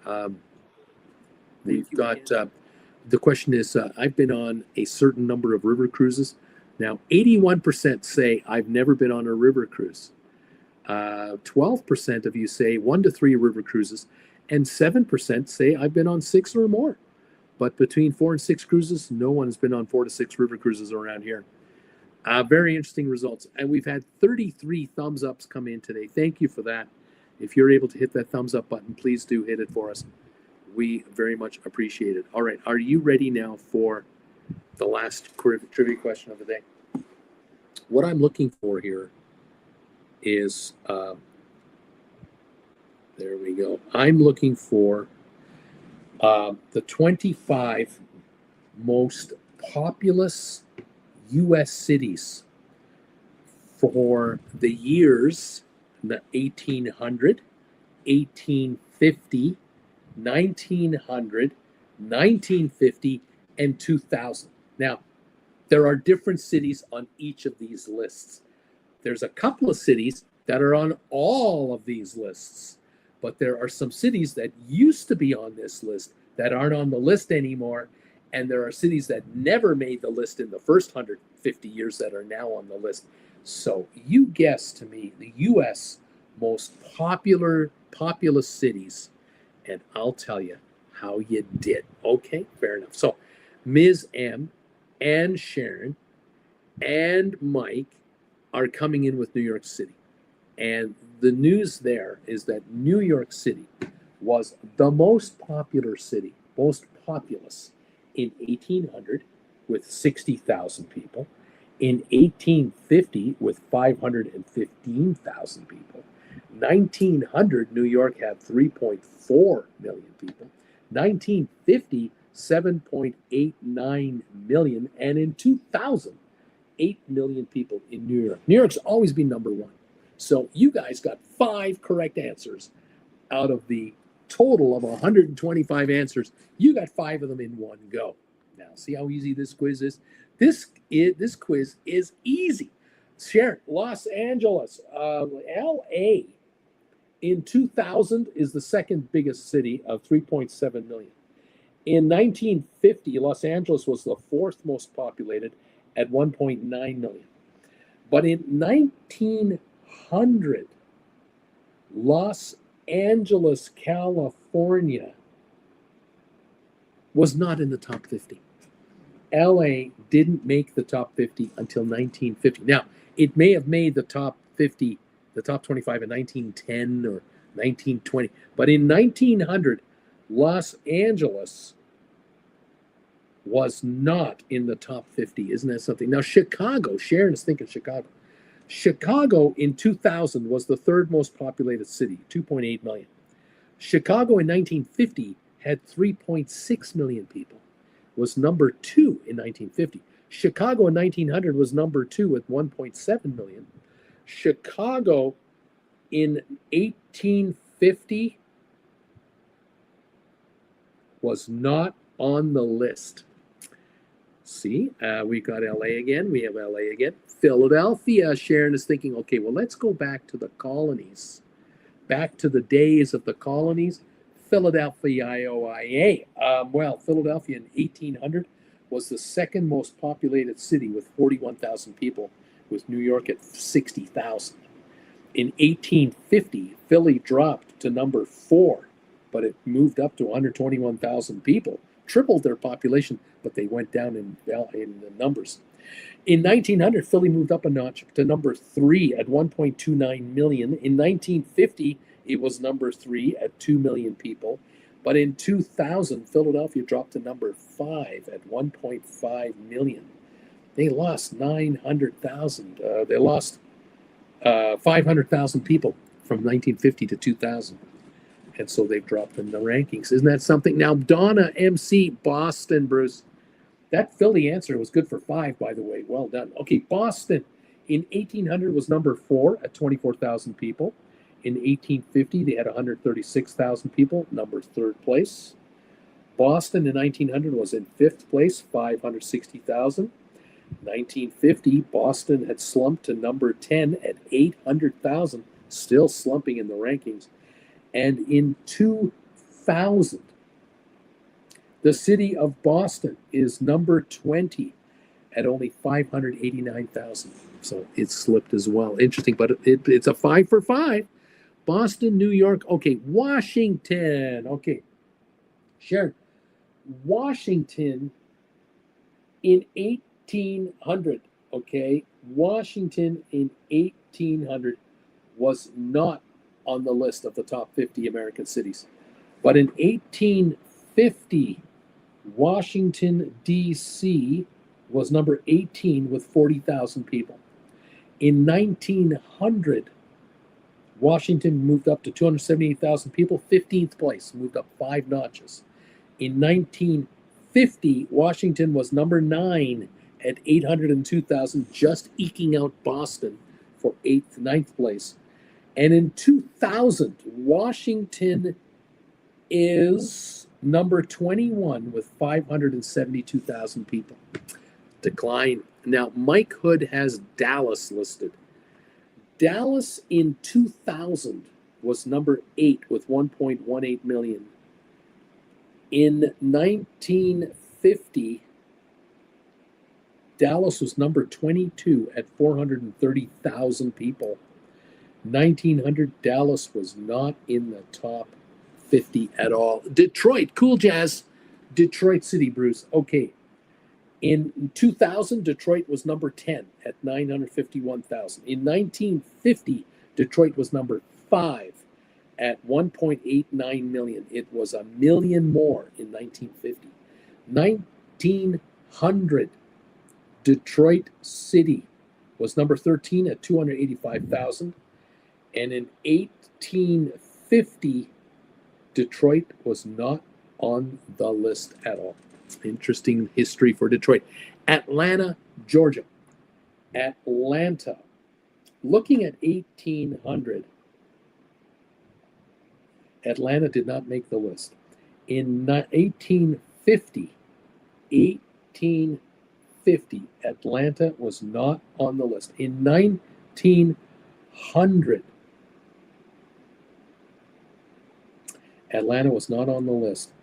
Speaker 1: We've got, the question is, I've been on a certain number of river cruises. Now, 81% say I've never been on a river cruise. 12% of you say 1 to 3 river cruises, and 7% say I've been on 6 or more. But between 4 and 6 cruises, no one has been on 4 to 6 river cruises around here. Very interesting results. And we've had 33 thumbs ups come in today. Thank you for that. If you're able to hit that thumbs up button, please do hit it for us. We very much appreciate it. All right. Are you ready now for the last trivia question of the day? What I'm looking for here is, there we go. I'm looking for the 25 most populous U.S. cities for the years 1800, 1850, 1900, 1950, and 2000. Now, there are different cities on each of these lists. There's a couple of cities that are on all of these lists, but there are some cities that used to be on this list that aren't on the list anymore, and there are cities that never made the list in the first 150 years that are now on the list. So you guess to me the U.S. most populous cities, and I'll tell you how you did. Okay, fair enough. So Ms. M and Sharon and Mike are coming in with New York City. And the news there is that New York City was the most popular city, most populous in 1800 with 60,000 people, in 1850 with 515,000 people. 1900, New York had 3.4 million people. 1950, 7.89 million. And in 2000, 8 million people in New York. New York's always been number one. So you guys got 5 correct answers out of the total of 125 answers. You got 5 of them in one go. Now, see how easy this quiz is? This quiz is easy. Sharon, Los Angeles, LA in 2000 is the second biggest city of 3.7 million. In 1950, Los Angeles was the 4th most populated at 1.9 million. But in 1900, Los Angeles, California was not in the top 50. LA didn't make the top 50 until 1950. Now, it may have made the top 50, the top 25 in 1910 or 1920. But in 1900, Los Angeles was not in the top 50. Isn't that something? Now, Chicago, Sharon is thinking Chicago. Chicago in 2000 was the 3rd most populated city, 2.8 million. Chicago in 1950 had 3.6 million people, was number 2 in 1950. Chicago in 1900 was number 2 with 1.7 million. Chicago in 1850 was not on the list. See, we got LA again. We have LA again. Philadelphia, Sharon is thinking, okay, well, let's go back to the colonies, back to the days of the colonies. Philadelphia, IOIA. Well, Philadelphia in 1800 was the second most populated city with 41,000 people, with New York at 60,000. In 1850, Philly dropped to number 4, but it moved up to 121,000 people, tripled their population, but they went down in the numbers. In 1900, Philly moved up a notch to number 3 at 1.29 million. In 1950, it was number 3 at 2 million people. But in 2000, Philadelphia dropped to number 5 at 1.5 million. They lost 900,000. They lost 500,000 people from 1950 to 2000. And so they've dropped in the rankings. Isn't that something? Now, Donna MC, Boston, Bruce. That Philly answer was good for 5, by the way. Well done. Okay, Boston in 1800 was number 4 at 24,000 people. In 1850, they had 136,000 people, number 3rd place. Boston in 1900 was in 5th place, 560,000. 1950, Boston had slumped to number 10 at 800,000, still slumping in the rankings. And in 2000, the city of Boston is number 20 at only 589,000. So it slipped as well. Interesting, but it's a 5 for 5. Boston, New York. Okay, Washington. Okay, Sharon. Washington in 1800. Okay, Washington in 1800 was not on the list of the top 50 American cities. But in 1850, Washington, D.C. was number 18 with 40,000 people. In 1900, Washington moved up to 278,000 people, 15th place, moved up 5 notches. In 1950, Washington was number 9 at 802,000, just eking out Boston for 9th place. And in 2000, Washington is number 21 with 572,000 people. Decline. Now, Mike Hood has Dallas listed. Dallas in 2000 was number 8 with 1.18 million. In 1950, Dallas was number 22 at 430,000 people. 1900, Dallas was not in the top 50 at all. Detroit, cool jazz. Detroit City, Bruce. Okay. In 2000, Detroit was number 10 at 951,000. In 1950, Detroit was number 5 at 1.89 million. It was a million more in 1950. 1900, Detroit City was number 13 at 285,000. And in 1850, Detroit was not on the list at all. Interesting history for Detroit. Atlanta, Georgia. Atlanta. Looking at 1800, Atlanta did not make the list. In 1850, Atlanta was not on the list. In 1900, Atlanta was not on the list.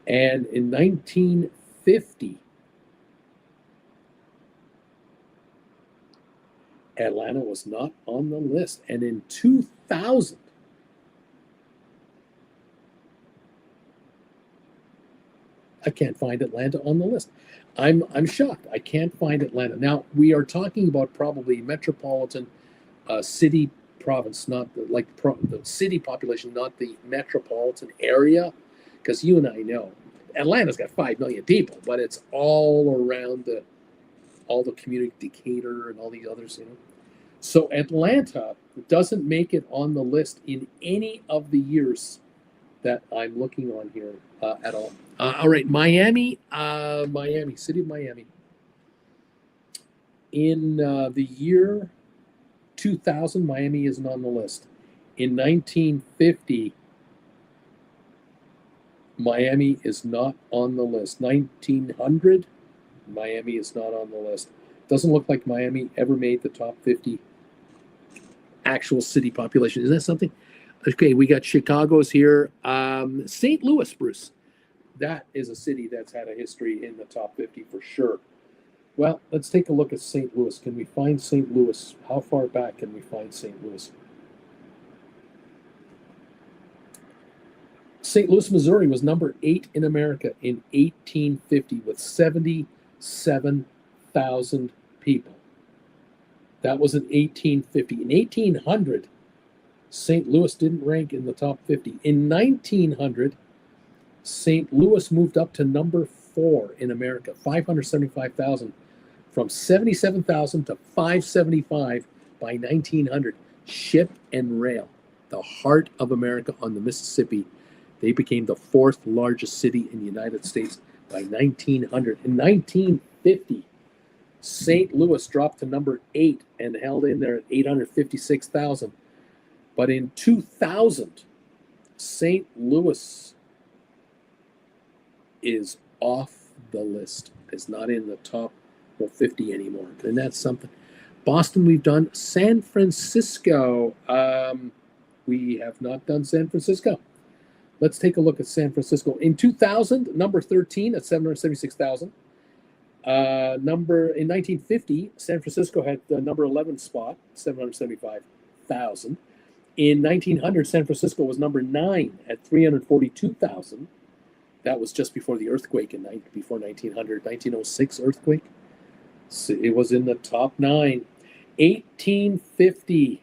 Speaker 1: And in 1950, Atlanta was not on the list. And in 2000, I can't find Atlanta on the list. I'm shocked. I can't find Atlanta. Now, we are talking about probably metropolitan city province, not the city population, not the metropolitan area, because you and I know Atlanta's got 5 million people, but it's all around all the community, Decatur and all the others, you know. So Atlanta doesn't make it on the list in any of the years that I'm looking on here at all. All right, Miami, city of Miami. In the year 2000, Miami isn't on the list. In 1950, Miami is not on the list. 1900, Miami is not on the list. Doesn't look like Miami ever made the top 50 actual city population. Is that something? Okay, we got Chicago's here. St. Louis, Bruce. That is a city that's had a history in the top 50 for sure. Well, let's take a look at St. Louis. Can we find St. Louis? How far back can we find St. Louis? St. Louis, Missouri was number 8 in America in 1850 with 77,000 people. That was in 1850. In 1800, St. Louis didn't rank in the top 50. In 1900, St. Louis moved up to number 4 in America, 575,000, from 77,000 to 575 by 1900. Ship and rail, the heart of America on the Mississippi. They became the 4th largest city in the United States by 1900. In 1950, St. Louis dropped to number 8 and held in there at 856,000. But in 2000, St. Louis is off the list. It's not in the top 50 anymore. And that's something. Boston, we've done. San Francisco, we have not done San Francisco. Let's take a look at San Francisco. In 2000, number 13 at 776,000. In 1950, San Francisco had the number 11 spot, 775,000. In 1900, San Francisco was number 9 at 342,000. That was just before the earthquake before 1900, 1906 earthquake. So it was in the top 9. 1850,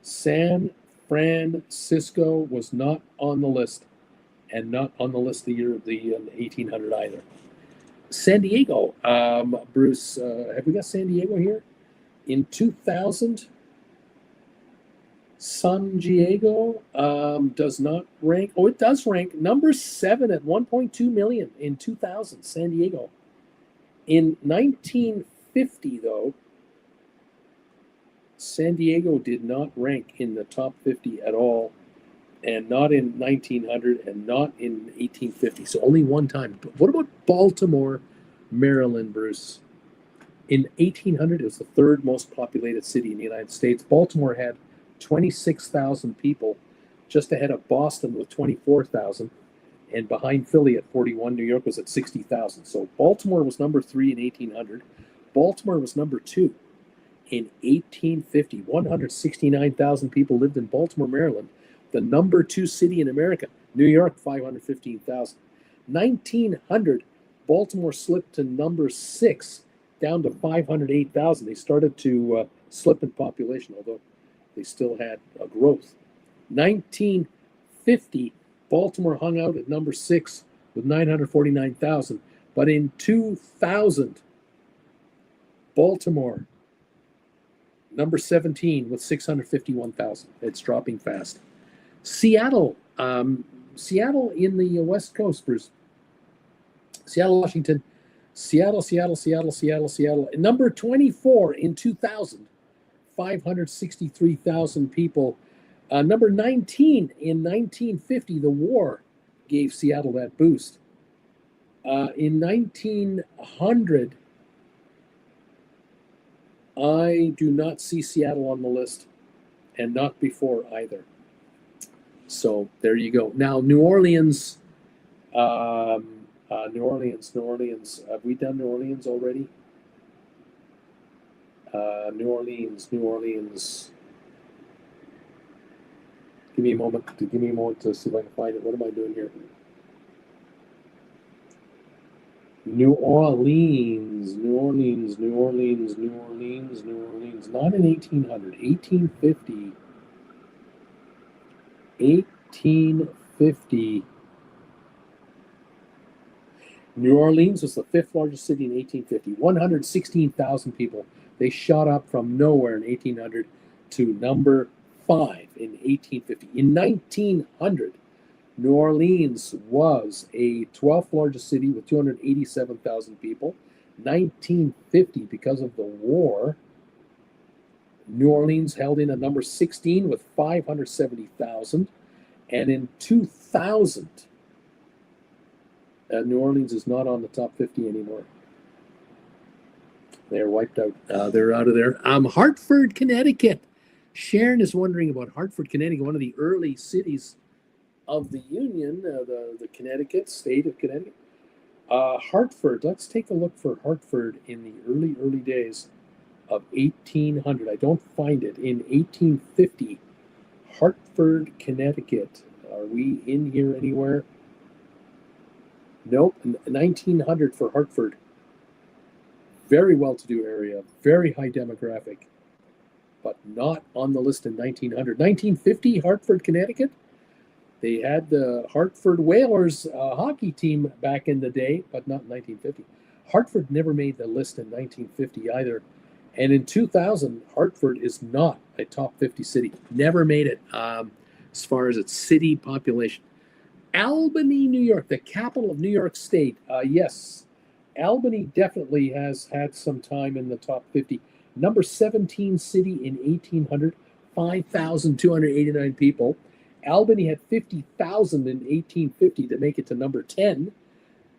Speaker 1: San Francisco was not on the list, and not on the list the year of the 1800 either. San Diego, Bruce, have we got San Diego here? In 2000, San Diego does not rank. Oh, it does rank number 7 at 1.2 million in 2000, San Diego. In 1950, though, San Diego did not rank in the top 50 at all, and not in 1900 and not in 1850. So only one time. But what about Baltimore, Maryland, Bruce? In 1800, it was the 3rd most populated city in the United States. Baltimore had 26,000 people, just ahead of Boston with 24,000, and behind Philly at 41. New York was at 60,000. So Baltimore was number 3 in 1800. Baltimore was number 2 in 1850. 169,000 people lived in Baltimore, Maryland, the number 2 city in America. New York, 515,000. 1900, Baltimore slipped to number 6, down to 508,000. They started to slip in population, although they still had a growth. 1950, Baltimore hung out at number 6 with 949,000. But in 2000, Baltimore, number 17 with 651,000. It's dropping fast. Seattle, Seattle in the West Coast, Bruce. Seattle, Washington. Seattle. Number 24 in 2000. 563,000 people. Number 19 in 1950, the war gave Seattle that boost. In 1900, I do not see Seattle on the list, and not before either. So there you go. Now, New Orleans. New Orleans. Have we done New Orleans already? New Orleans. Give me a moment to see if I can find it. What am I doing here? New Orleans. Not in 1800. 1850. 1850. New Orleans was the 5th largest city in 1850. 116,000 people. They shot up from nowhere in 1800 to number 5 in 1850. In 1900, New Orleans was a 12th largest city with 287,000 people. 1950, because of the war, New Orleans held in at number 16 with 570,000. And in 2000, New Orleans is not on the top 50 anymore. They're wiped out. They're out of there. Hartford, Connecticut. Sharon is wondering about Hartford, Connecticut, one of the early cities of the Union, the Connecticut, state of Connecticut. Hartford, let's take a look for Hartford in the early days of 1800. I don't find it. In 1850, Hartford, Connecticut. Are we in here anywhere? Nope. 1900 for Hartford. Very well-to-do area, very high demographic, but not on the list in 1900. 1950, Hartford, Connecticut. They had the Hartford Whalers hockey team back in the day, but not in 1950. Hartford never made the list in 1950 either. And in 2000, Hartford is not a top 50 city. Never made it as far as its city population. Albany, New York, the capital of New York State. Yes, Albany definitely has had some time in the top 50. Number 17 city in 1800, 5,289 people. Albany had 50,000 in 1850 to make it to number 10.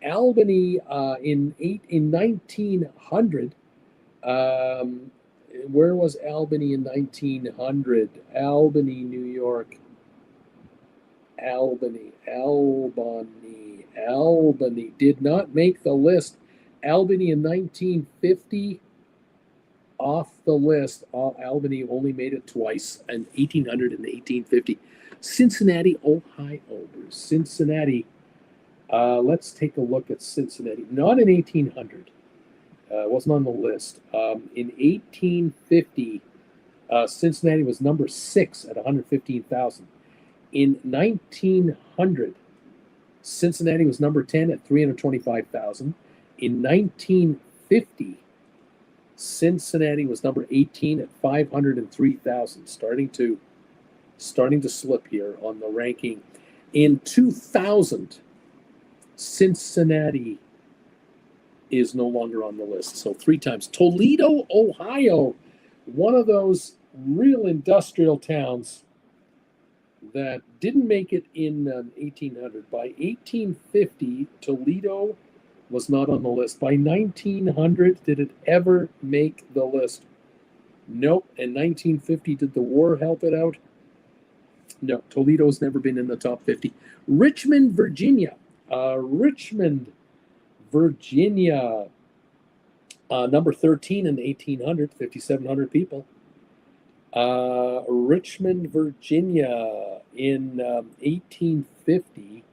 Speaker 1: Albany in 1900. Where was Albany in 1900? Albany, New York. Albany did not make the list. Albany in 1950 off the list. Albany only made it twice, in 1800 and 1850. Cincinnati, Ohio. Cincinnati. Let's take a look at Cincinnati. Not in 1800. Wasn't on the list. In 1850, Cincinnati was number 6 at 115,000. In 1900, Cincinnati was number 10 at 325,000. In 1950, Cincinnati was number 18 at 503,000. Starting to slip here on the ranking. In 2000, Cincinnati is no longer on the list. So 3 times. Toledo, Ohio, one of those real industrial towns that didn't make it in 1800. By 1850, Toledo was not on the list. By 1900, did it ever make the list? Nope. In 1950, did the war help it out? No, Toledo's never been in the top 50. Richmond, Virginia. Number 13 in 1800, 5,700 people. Richmond, Virginia in 1850.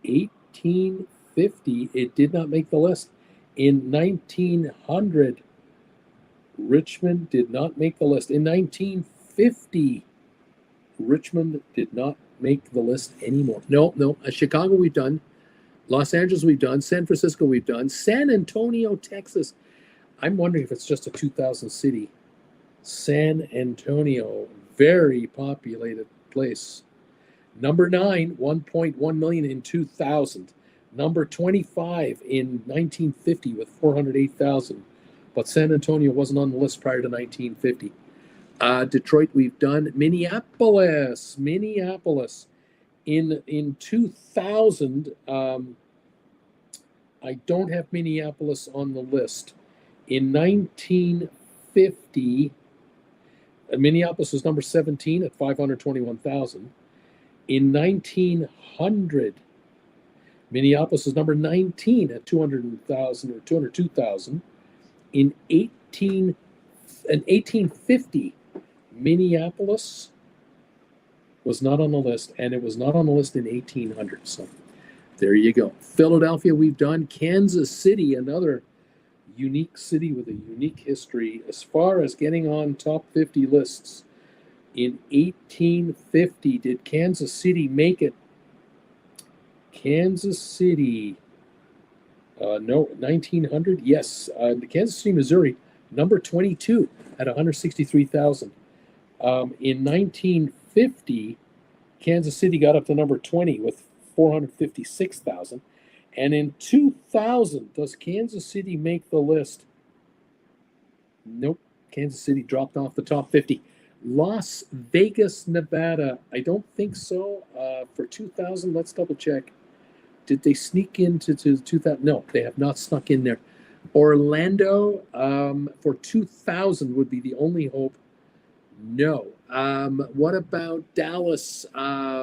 Speaker 1: 1850, it did not make the list. In 1900, Richmond did not make the list. In 1950, Richmond did not make the list anymore. No. Chicago we've done. Los Angeles we've done. San Francisco we've done. San Antonio, Texas. I'm wondering if it's just a 2,000 city. San Antonio, very populated place. Number 9, 1.1 million in 2000. Number 25 in 1950 with 408,000. But San Antonio wasn't on the list prior to 1950. Detroit, we've done. Minneapolis. In 2000, I don't have Minneapolis on the list. In 1950, Minneapolis was number 17 at 521,000. In 1900, Minneapolis was number 19 at 200,000 or 202,000. In 1850, Minneapolis was not on the list, and it was not on the list in 1800. So there you go. Philadelphia, we've done. Kansas City, another unique city with a unique history as far as getting on top 50 lists. In 1850, did Kansas City make it? Kansas City, no. 1900, yes. Kansas City, Missouri, number 22 at 163,000. In 1950, Kansas City got up to number 20 with 456,000. And in 2000, does Kansas City make the list? Nope. Kansas City dropped off the top 50. Las Vegas, Nevada, I don't think so. For 2000, let's double check. Did they sneak into 2000? No, they have not snuck in there. Orlando, for 2000 would be the only hope. No. What about Dallas?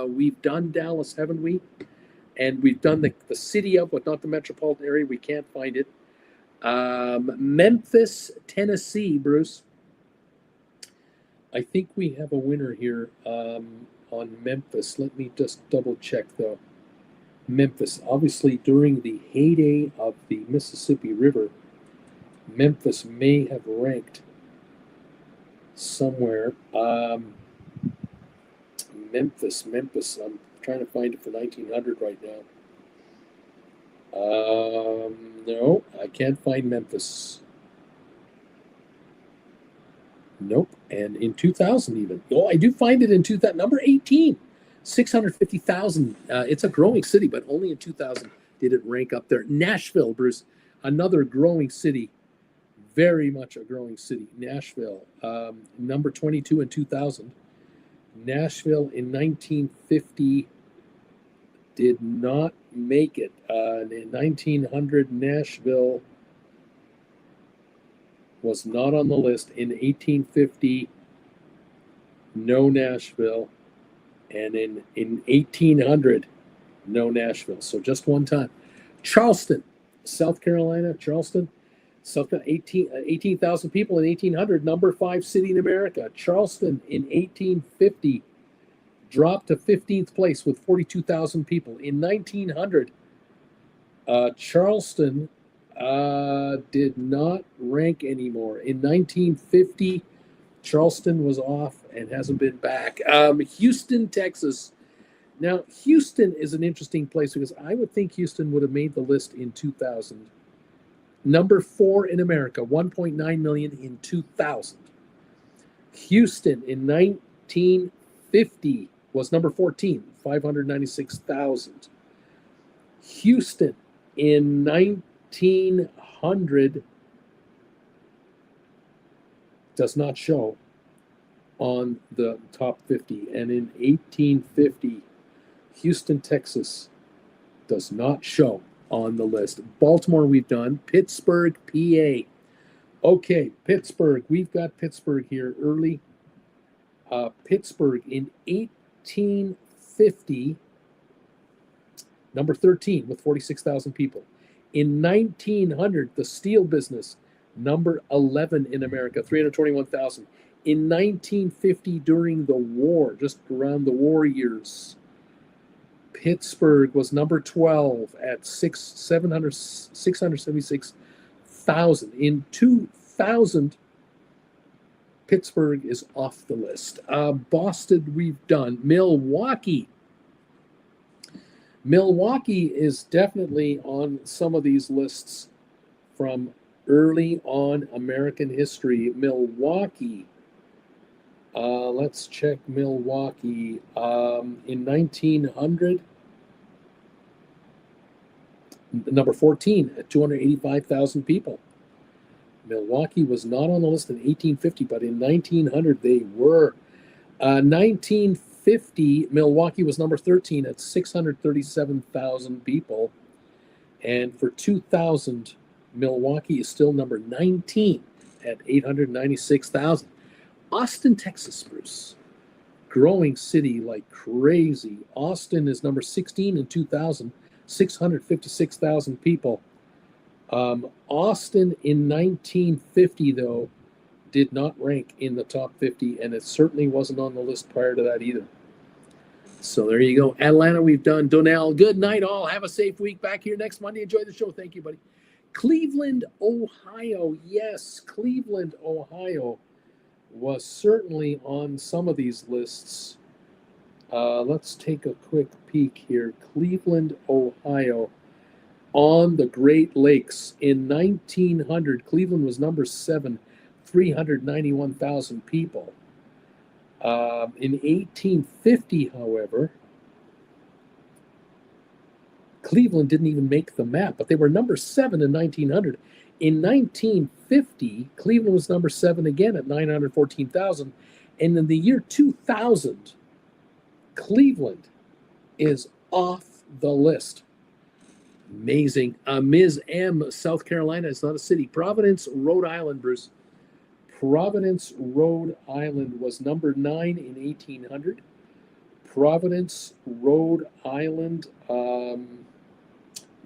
Speaker 1: We've done Dallas, haven't we? And we've done the city of, but not the metropolitan area. We can't find it. Memphis, Tennessee, Bruce. I think we have a winner here on Memphis. Let me just double check, though. Memphis, obviously during the heyday of the Mississippi River, Memphis may have ranked somewhere. Memphis. I'm trying to find it for 1900 right now. No, I can't find Memphis. Nope. And in 2000 even. Oh, I do find it in 2000. Number 18. 650,000. It's a growing city, but only in 2000 did it rank up there. Nashville, Bruce, another growing city. Very much a growing city. Nashville, number 22 in 2000. Nashville in 1950 did not make it. In 1900, Nashville was not on the list. In 1850, no Nashville. And in 1800, no Nashville. So just one time. Charleston, South Carolina, Charleston, South Carolina, 18,000 people in 1800, number 5 city in America. Charleston in 1850 dropped to 15th place with 42,000 people. In 1900, Charleston did not rank anymore. In 1950, Charleston was off and hasn't been back. Houston, Texas. Now, Houston is an interesting place because I would think Houston would have made the list in 2000. Number 4 in America, 1.9 million in 2000. Houston in 1950 was number 14, 596,000. Houston in 1900 does not show on the top 50. And in 1850, Houston, Texas does not show on the list. Baltimore we've done. Pittsburgh, PA. Okay, Pittsburgh. We've got Pittsburgh here early. Pittsburgh in 1850, number 13 with 46,000 people. In 1900, the steel business, number 11 in America, 321,000. In 1950, during the war, just around the war years, Pittsburgh was number 12 at 676,000. In 2000, Pittsburgh is off the list. Boston, we've done. Milwaukee. Milwaukee is definitely on some of these lists from early on American history. Milwaukee. Let's check Milwaukee. In 1900, number 14 at 285,000 people. Milwaukee was not on the list in 1850, but in 1900 they were. 1950, Milwaukee was number 13 at 637,000 people. And for 2000, Milwaukee is still number 19 at 896,000. Austin, Texas, Bruce. Growing city like crazy. Austin is number 16 in 2000, 656,000 people. Austin in 1950, though, did not rank in the top 50, and it certainly wasn't on the list prior to that either. So there you go. Atlanta, we've done. Donnell, good night, all. Have a safe week. Back here next Monday. Enjoy the show. Thank you, buddy. Cleveland, Ohio. Yes, Cleveland, Ohio was certainly on some of these lists. Let's take a quick peek here. Cleveland, Ohio, on the Great Lakes. In 1900, Cleveland was number 7, 391,000 people. In 1850, however, Cleveland didn't even make the map, but they were number 7 in 1900. In 1950, Cleveland was number 7 again at 914,000. And in the year 2000, Cleveland is off the list. Amazing. Ms. M, South Carolina is not a city. Providence, Rhode Island, Bruce. Providence, Rhode Island was number 9 in 1800. Providence, Rhode Island,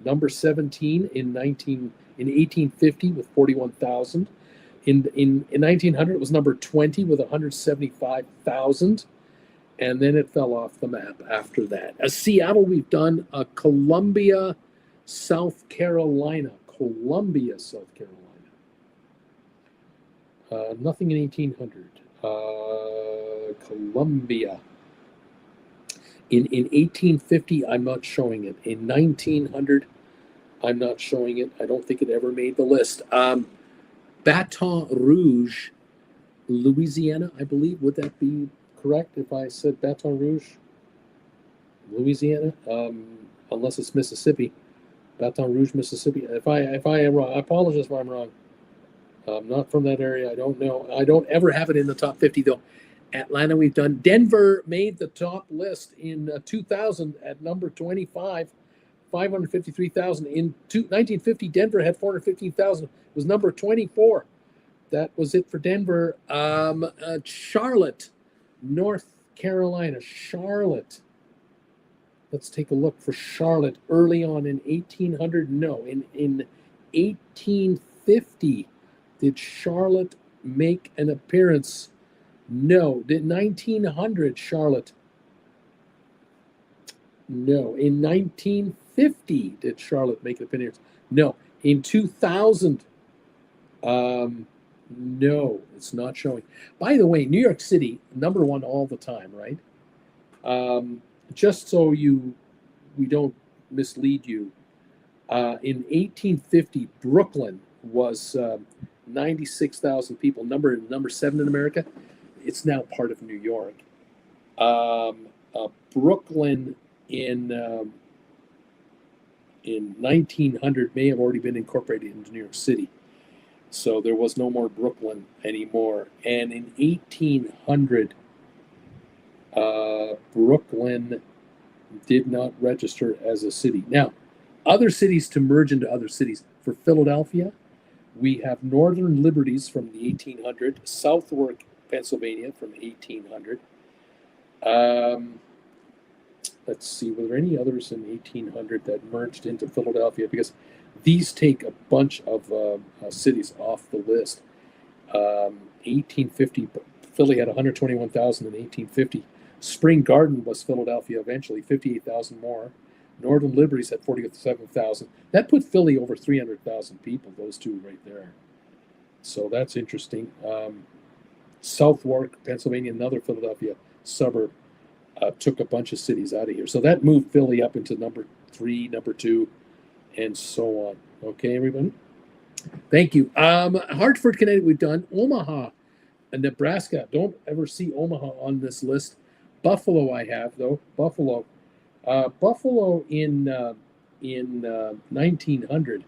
Speaker 1: number 17 in 1850 with 41,000. In 1900, it was number 20 with 175,000. And then it fell off the map after that. Seattle, we've done. Columbia, South Carolina. Columbia, South Carolina. Nothing in 1800. Columbia. In 1850, I'm not showing it. In 1900, I'm not showing it. I don't think it ever made the list. Baton Rouge, Louisiana, I believe. Would that be correct if I said Baton Rouge, Louisiana? Unless it's Mississippi. Baton Rouge, Mississippi. If I am wrong, I apologize if I'm wrong. I'm not from that area. I don't know. I don't ever have it in the top 50, though. Atlanta, we've done. Denver made the top list in 2000 at number 25, 553,000. In 1950, Denver had 415,000. It was number 24. That was it for Denver. Charlotte, North Carolina. Charlotte. Let's take a look for Charlotte. Early on in 1800, no. In 1850, did Charlotte make an appearance? No. Did 1900 Charlotte? No. In 1950, did Charlotte make an appearance? No. In 2000, no, it's not showing. By the way, New York City, number 1 all the time, right? Just so we don't mislead you, in 1850, Brooklyn was 96,000 people, number 7 in America. It's now part of New York. Brooklyn in 1900 may have already been incorporated into New York City. So there was no more Brooklyn anymore. And in 1800, Brooklyn did not register as a city. Now, other cities to merge into other cities. For Philadelphia, we have Northern Liberties from the 1800, Southwark, Pennsylvania from 1800. Let's see, were there any others in 1800 that merged into Philadelphia? Because these take a bunch of cities off the list. 1850, Philly had 121,000 in 1850. Spring Garden was Philadelphia eventually, 58,000 more. Northern Liberties had 47,000. That put Philly over 300,000 people, those two right there. So that's interesting. Southwark, Pennsylvania, another Philadelphia suburb, took a bunch of cities out of here. So that moved Philly up into number 3, number 2, and so on. Okay, everybody? Thank you. Hartford, Connecticut, we've done. Omaha, Nebraska. Don't ever see Omaha on this list. Buffalo, I have, though. Buffalo. Buffalo in 1900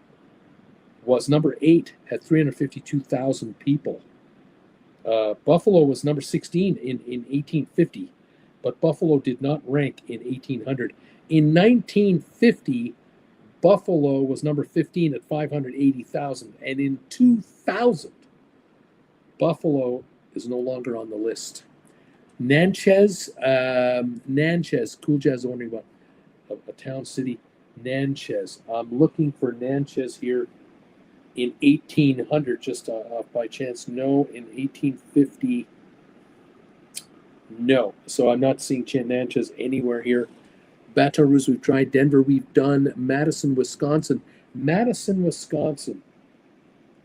Speaker 1: was number 8 at 352,000 people. Buffalo was number 16 in 1850, but Buffalo did not rank in 1800. In 1950, Buffalo was number 15 at 580,000, and in 2000, Buffalo is no longer on the list. Natchez, Cool Jazz wondering about a town, city, Natchez. I'm looking for Natchez here in 1800, just by chance. No, in 1850, no. So I'm not seeing Natchez anywhere here. Baton Rouge, we've tried. Denver, we've done. Madison, Wisconsin. Madison, Wisconsin.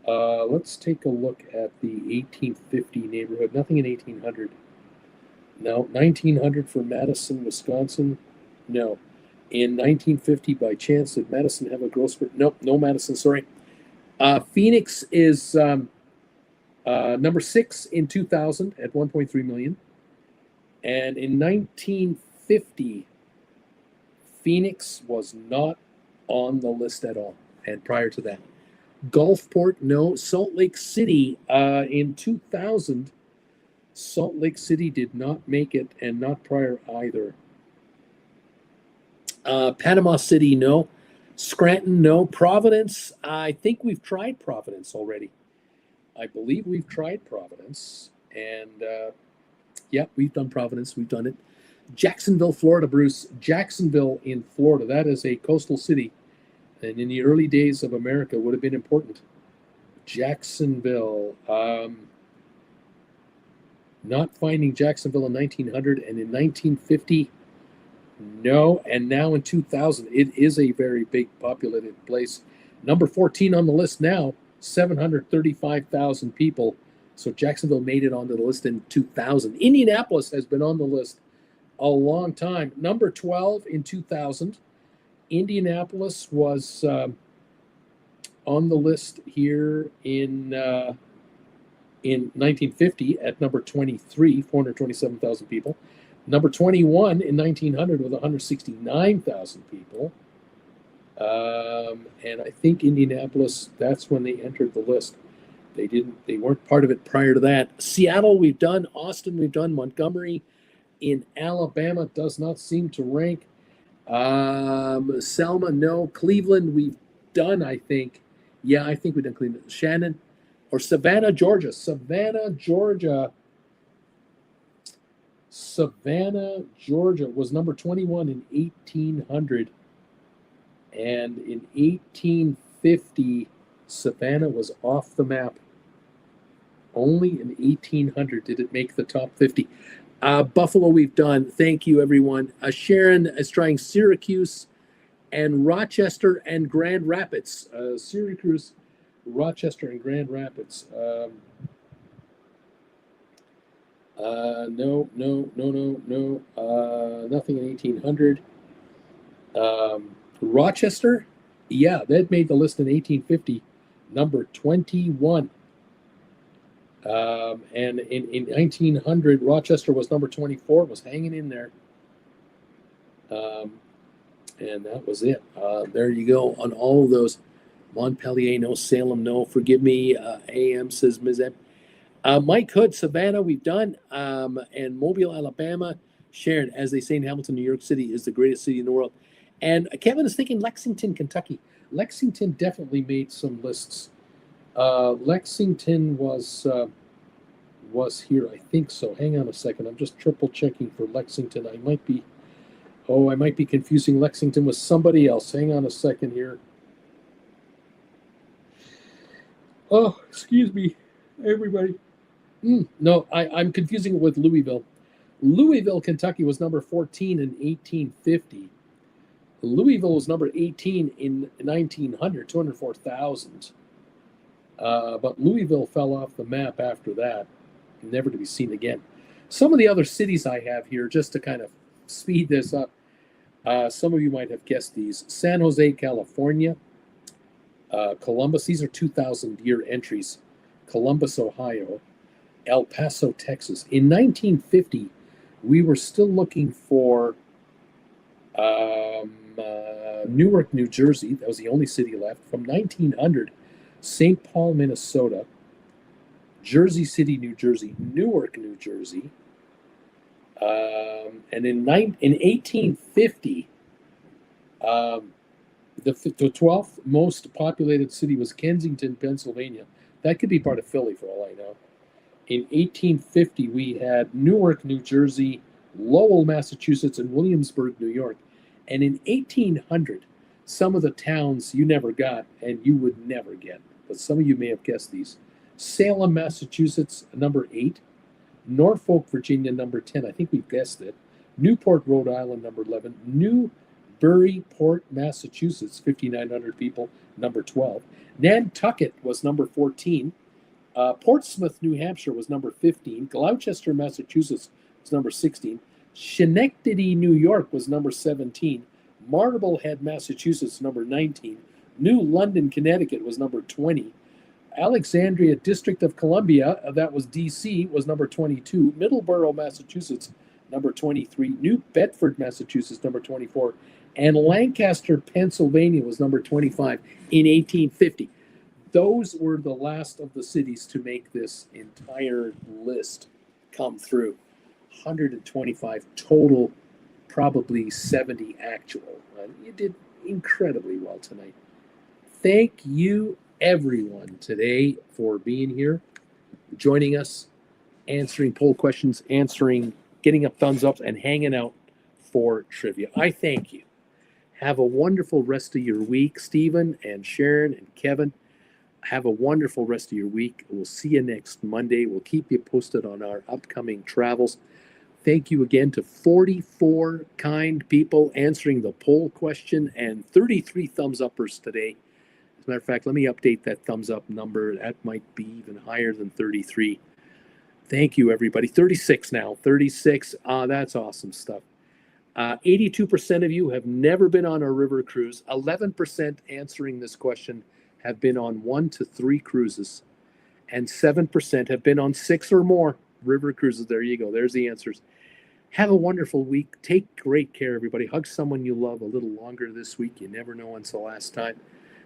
Speaker 1: Let's take a look at the 1850 neighborhood. Nothing in 1800. No. 1900 for Madison, Wisconsin. No. In 1950, by chance, did Madison have a growth spurt? Nope, no Madison, sorry. Phoenix is number 6 in 2000 at 1.3 million. And in 1950, Phoenix was not on the list at all. And prior to that, Gulfport, no. Salt Lake City, in 2000, Salt Lake City did not make it, and not prior either. Panama City, no. Scranton, no. Providence, I think we've tried Providence already. I believe we've tried Providence. And yeah, we've done Providence. We've done it. Jacksonville, Florida, Bruce. Jacksonville in Florida. That is a coastal city. And in the early days of America would have been important. Jacksonville. Not finding Jacksonville in 1900, and in 1950, no. And now in 2000, it is a very big populated place. Number 14 on the list now, 735,000 people. So Jacksonville made it onto the list in 2000. Indianapolis has been on the list a long time. Number 12 in 2000. Indianapolis was on the list here in 1950 at number 23, 427,000 people. Number 21 in 1900 with 169,000 people. And I think Indianapolis, that's when they entered the list. They weren't part of it prior to that. Seattle, we've done. Austin, we've done. Montgomery in Alabama does not seem to rank. Selma, no. Cleveland, we've done, I think. Yeah, I think we've done Cleveland. Shannon, or Savannah, Georgia. Savannah, Georgia was number 21 in 1800. And in 1850, Savannah was off the map. Only in 1800 did it make the top 50. Buffalo, we've done. Thank you, everyone. Sharon is trying Syracuse and Rochester and Grand Rapids. Syracuse, Rochester, and Grand Rapids. No. Nothing in 1800. Rochester, yeah, that made the list in 1850, number 21. And in 1900, Rochester was number 24, was hanging in there. And that was it. There you go on all of those. Montpelier, no. Salem, no. Forgive me. AM says Ms. M. Mike Hood, Savannah, we've done. And Mobile, Alabama. Sharon, as they say in Hamilton, New York City is the greatest city in the world. And Kevin is thinking Lexington, Kentucky. Lexington definitely made some lists. Lexington was here, I think so. Hang on a second. I'm just triple checking for Lexington. I might be confusing Lexington with somebody else. Hang on a second here. Oh, excuse me, everybody. No, I'm confusing it with Louisville. Louisville, Kentucky was number 14 in 1850. Louisville was number 18 in 1900, 204,000. But Louisville fell off the map after that, never to be seen again. Some of the other cities I have here, just to kind of speed this up, some of you might have guessed these. San Jose, California. Columbus, these are 2,000-year entries. Columbus, Ohio. El Paso, Texas. In 1950, we were still looking for Newark, New Jersey. That was the only city left. From 1900, St. Paul, Minnesota, Jersey City, New Jersey, Newark, New Jersey. And in 1850, the 12th most populated city was Kensington, Pennsylvania. That could be part of Philly for all I know. In 1850, we had Newark, New Jersey, Lowell, Massachusetts, and Williamsburg, New York. And in 1800, some of the towns you never got and you would never get, but some of you may have guessed these. Salem, Massachusetts, number 8. Norfolk, Virginia, number 10. I think we've guessed it. Newport, Rhode Island, number 11. Newburyport, Massachusetts, 5,900 people, number 12. Nantucket was number 14. Portsmouth, New Hampshire was number 15. Gloucester, Massachusetts was number 16. Schenectady, New York was number 17. Marblehead, Massachusetts, number 19. New London, Connecticut was number 20. Alexandria, District of Columbia, that was D.C., was number 22. Middleborough, Massachusetts, number 23. New Bedford, Massachusetts, number 24. And Lancaster, Pennsylvania was number 25 in 1850. Those were the last of the cities to make this entire list come through. 125 total, probably 70 actual. You did incredibly well tonight. Thank you, everyone, today for being here, joining us, answering poll questions, getting up thumbs up, and hanging out for trivia. I thank you. Have a wonderful rest of your week, Stephen and Sharon and Kevin. Have a wonderful rest of your week. We'll see you next Monday. We'll keep you posted on our upcoming travels. Thank you again to 44 kind people answering the poll question and 33 thumbs uppers today. As a matter of fact, let me update that thumbs up number. That might be even higher than 33. Thank you, everybody. 36 now. 36. That's awesome stuff. 82% of you have never been on a river cruise. 11% answering this question have been on 1 to 3 cruises. And 7% have been on 6 or more river cruises. There you go. There's the answers. Have a wonderful week. Take great care, everybody. Hug someone you love a little longer this week. You never know when's the last time.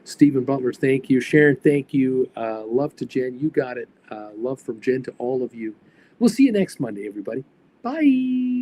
Speaker 1: Stephen Butler, thank you. Sharon, thank you. Love to Jen. You got it. Love from Jen to all of you. We'll see you next Monday, everybody. Bye.